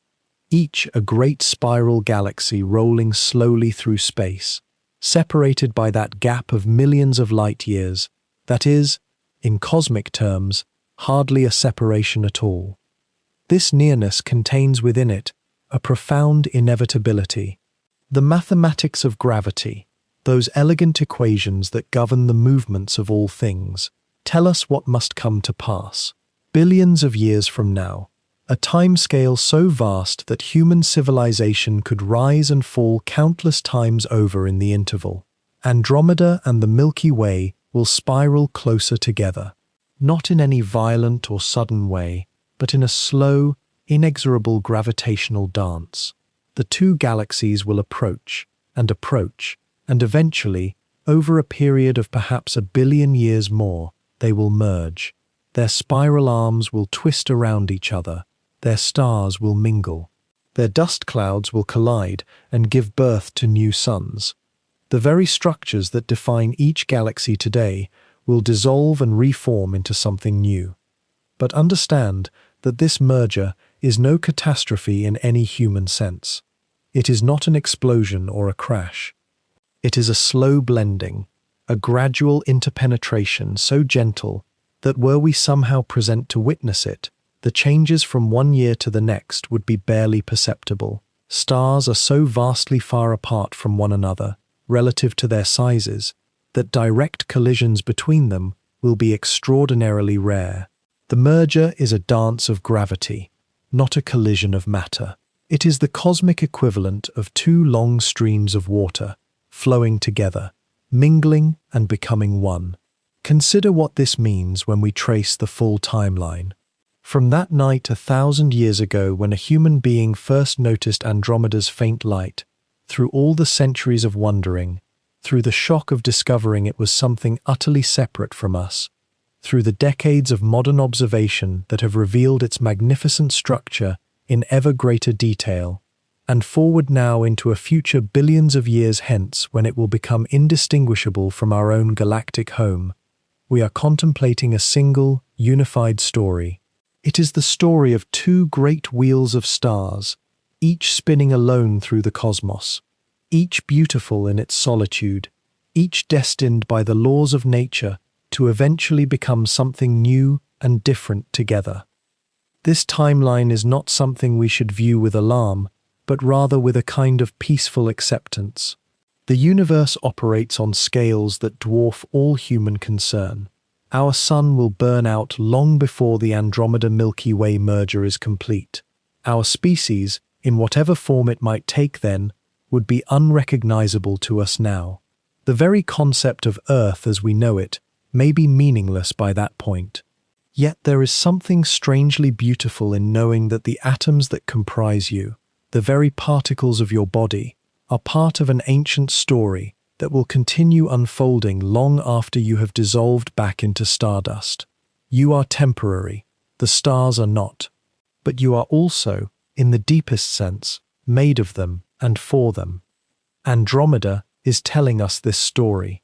each a great spiral galaxy rolling slowly through space, separated by that gap of millions of light years that is, in cosmic terms, hardly a separation at all. This nearness contains within it a profound inevitability. The mathematics of gravity, those elegant equations that govern the movements of all things, tell us what must come to pass. Billions of years from now, a timescale so vast that human civilization could rise and fall countless times over in the interval. Andromeda and the Milky Way will spiral closer together, not in any violent or sudden way, but in a slow, inexorable gravitational dance. The two galaxies will approach, and eventually, over a period of perhaps 1 billion years more, they will merge. Their spiral arms will twist around each other, their stars will mingle, their dust clouds will collide and give birth to new suns. The very structures that define each galaxy today will dissolve and reform into something new. But understand that this merger is no catastrophe in any human sense. It is not an explosion or a crash. It is a slow blending, a gradual interpenetration so gentle that were we somehow present to witness it, the changes from one year to the next would be barely perceptible. Stars are so vastly far apart from one another, relative to their sizes, that direct collisions between them will be extraordinarily rare. The merger is a dance of gravity, not a collision of matter. It is the cosmic equivalent of two long streams of water, flowing together, mingling and becoming one. Consider what this means when we trace the full timeline. From that night 1,000 years ago when a human being first noticed Andromeda's faint light, through all the centuries of wondering, through the shock of discovering it was something utterly separate from us, through the decades of modern observation that have revealed its magnificent structure in ever greater detail, and forward now into a future billions of years hence when it will become indistinguishable from our own galactic home, we are contemplating a single, unified story. It is the story of two great wheels of stars, each spinning alone through the cosmos, each beautiful in its solitude, each destined by the laws of nature to eventually become something new and different together. This timeline is not something we should view with alarm, but rather with a kind of peaceful acceptance. The universe operates on scales that dwarf all human concern. Our sun will burn out long before the Andromeda Milky Way merger is complete. Our species, in whatever form it might take then, would be unrecognizable to us now. The very concept of Earth as we know it may be meaningless by that point. Yet there is something strangely beautiful in knowing that the atoms that comprise you, the very particles of your body, are part of an ancient story that will continue unfolding long after you have dissolved back into stardust. You are temporary, the stars are not. But you are also, in the deepest sense, made of them and for them. Andromeda is telling us this story.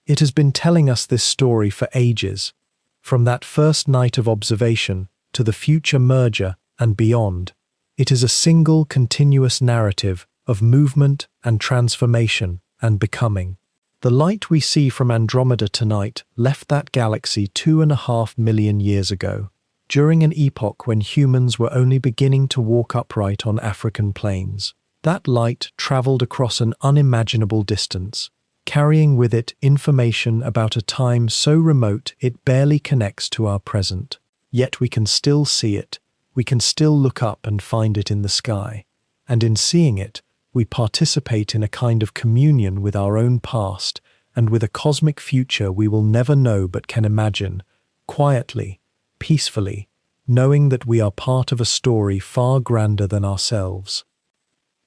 It has been telling us this story for ages, from that first night of observation to the future merger and beyond. It is a single continuous narrative of movement and transformation and becoming. The light we see from Andromeda tonight left that galaxy 2.5 million years ago, during an epoch when humans were only beginning to walk upright on African plains. That light traveled across an unimaginable distance, carrying with it information about a time so remote it barely connects to our present. Yet we can still see it, we can still look up and find it in the sky, and in seeing it, we participate in a kind of communion with our own past and with a cosmic future we will never know but can imagine, quietly, peacefully, knowing that we are part of a story far grander than ourselves.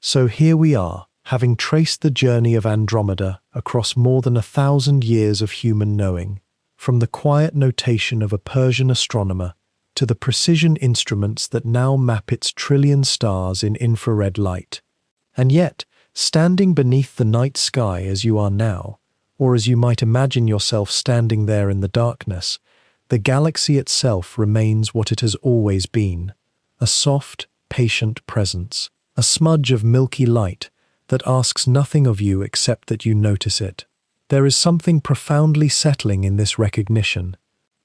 So here we are, having traced the journey of Andromeda across more than 1,000 years of human knowing, from the quiet notation of a Persian astronomer to the precision instruments that now map its trillion stars in infrared light. And yet, standing beneath the night sky as you are now, or as you might imagine yourself standing there in the darkness, the galaxy itself remains what it has always been, a soft, patient presence, a smudge of milky light that asks nothing of you except that you notice it. There is something profoundly settling in this recognition.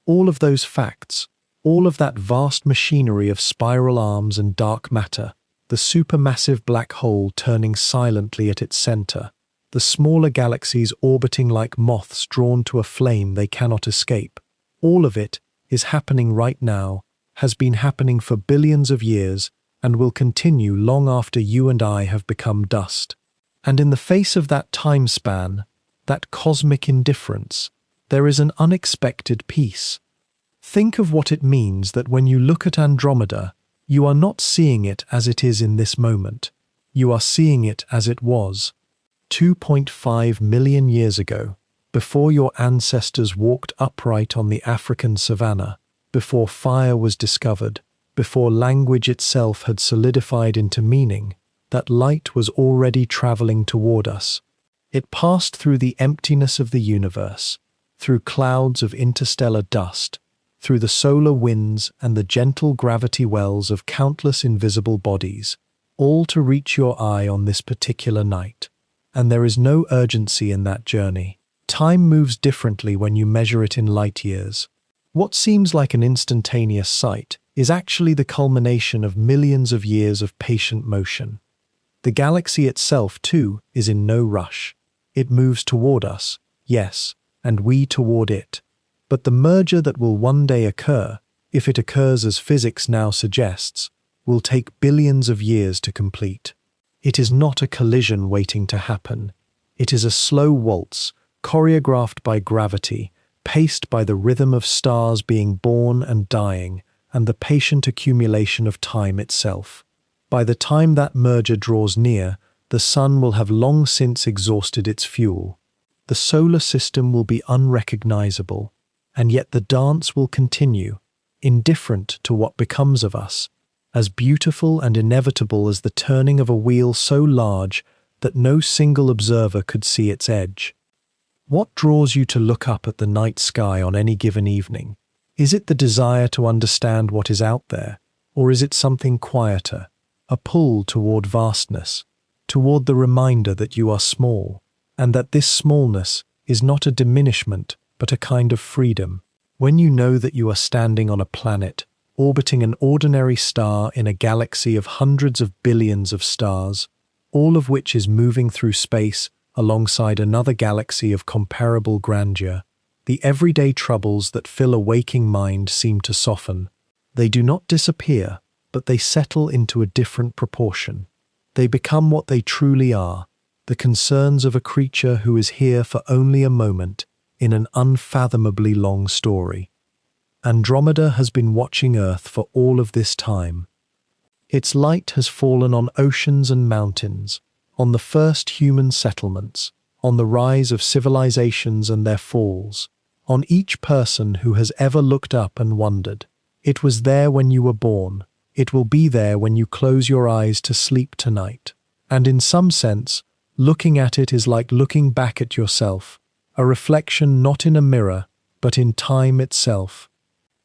All of those facts, all of that vast machinery of spiral arms and dark matter, the supermassive black hole turning silently at its center, the smaller galaxies orbiting like moths drawn to a flame they cannot escape. All of it is happening right now, has been happening for billions of years, and will continue long after you and I have become dust. And in the face of that time span, that cosmic indifference, there is an unexpected peace. Think of what it means that when you look at Andromeda, you are not seeing it as it is in this moment. You are seeing it as it was 2.5 million years ago, before your ancestors walked upright on the African savanna, before fire was discovered, before language itself had solidified into meaning. That light was already traveling toward us. It passed through the emptiness of the universe, through clouds of interstellar dust, through the solar winds and the gentle gravity wells of countless invisible bodies, all to reach your eye on this particular night. And there is no urgency in that journey. Time moves differently when you measure it in light years. What seems like an instantaneous sight is actually the culmination of millions of years of patient motion. The galaxy itself, too, is in no rush. It moves toward us, yes, and we toward it. But the merger that will one day occur if it occurs as physics now suggests, will take billions of years to complete. It is not a collision waiting to happen. It is a slow waltz, choreographed by gravity, paced by the rhythm of stars being born and dying, and the patient accumulation of time itself. By the time that merger draws near, the sun will have long since exhausted its fuel. The solar system will be unrecognizable, and yet the dance will continue, indifferent to what becomes of us, as beautiful and inevitable as the turning of a wheel so large that no single observer could see its edge. What draws you to look up at the night sky on any given evening? Is it the desire to understand what is out there, or is it something quieter, a pull toward vastness, toward the reminder that you are small, and that this smallness is not a diminishment but a kind of freedom? When you know that you are standing on a planet, orbiting an ordinary star in a galaxy of hundreds of billions of stars, all of which is moving through space alongside another galaxy of comparable grandeur, the everyday troubles that fill a waking mind seem to soften. They do not disappear, but they settle into a different proportion. They become what they truly are, the concerns of a creature who is here for only a moment in an unfathomably long story. Andromeda has been watching Earth for all of this time. Its light has fallen on oceans and mountains, on the first human settlements, on the rise of civilizations and their falls, on each person who has ever looked up and wondered. It was there when you were born. It will be there when you close your eyes to sleep tonight. And in some sense, looking at it is like looking back at yourself, a reflection not in a mirror, but in time itself.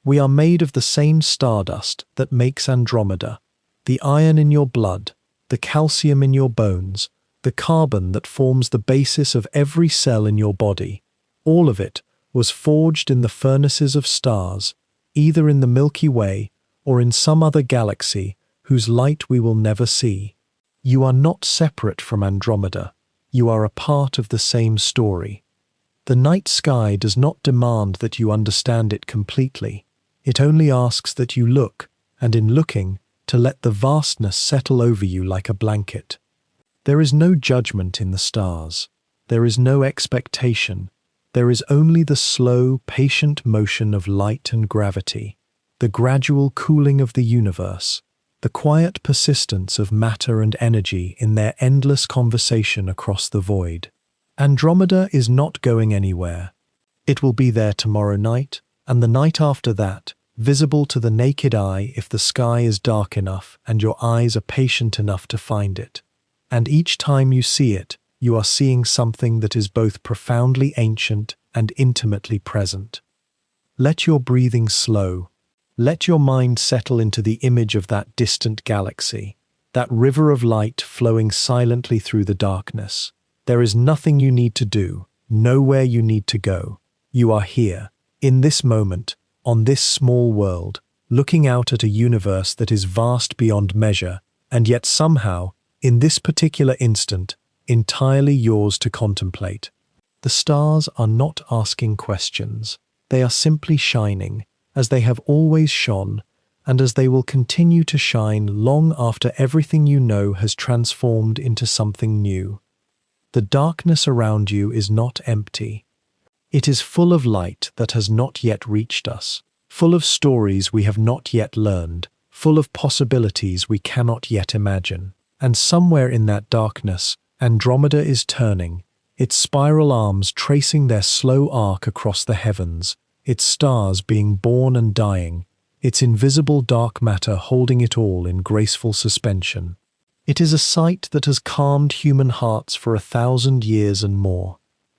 We are made of the same stardust that makes Andromeda, the iron in your blood, the calcium in your bones, the carbon that forms the basis of every cell in your body. All of it was forged in the furnaces of stars, either in the Milky Way or in some other galaxy whose light we will never see. You are not separate from Andromeda. You are a part of the same story. The night sky does not demand that you understand it completely. It only asks that you look, and in looking, to let the vastness settle over you like a blanket. There is no judgment in the stars. There is no expectation. There is only the slow, patient motion of light and gravity, the gradual cooling of the universe, the quiet persistence of matter and energy in their endless conversation across the void. Andromeda is not going anywhere. It will be there tomorrow night, and the night after that, visible to the naked eye if the sky is dark enough and your eyes are patient enough to find it. And each time you see it, you are seeing something that is both profoundly ancient and intimately present. Let your breathing slow. Let your mind settle into the image of that distant galaxy, that river of light flowing silently through the darkness. There is nothing you need to do, nowhere you need to go. You are here, in this moment, on this small world, looking out at a universe that is vast beyond measure, and yet somehow, in this particular instant, entirely yours to contemplate. The stars are not asking questions. They are simply shining, as they have always shone, and as they will continue to shine long after everything you know has transformed into something new. The darkness around you is not empty. It is full of light that has not yet reached us, full of stories we have not yet learned, full of possibilities we cannot yet imagine. And somewhere in that darkness, Andromeda is turning, its spiral arms tracing their slow arc across the heavens, its stars being born and dying, its invisible dark matter holding it all in graceful suspension. It is a sight that has calmed human hearts for 1,000 years and more,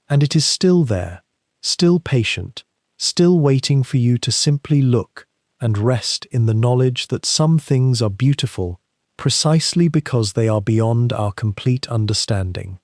and it is still there, still patient, still waiting for you to simply look and rest in the knowledge that some things are beautiful precisely because they are beyond our complete understanding.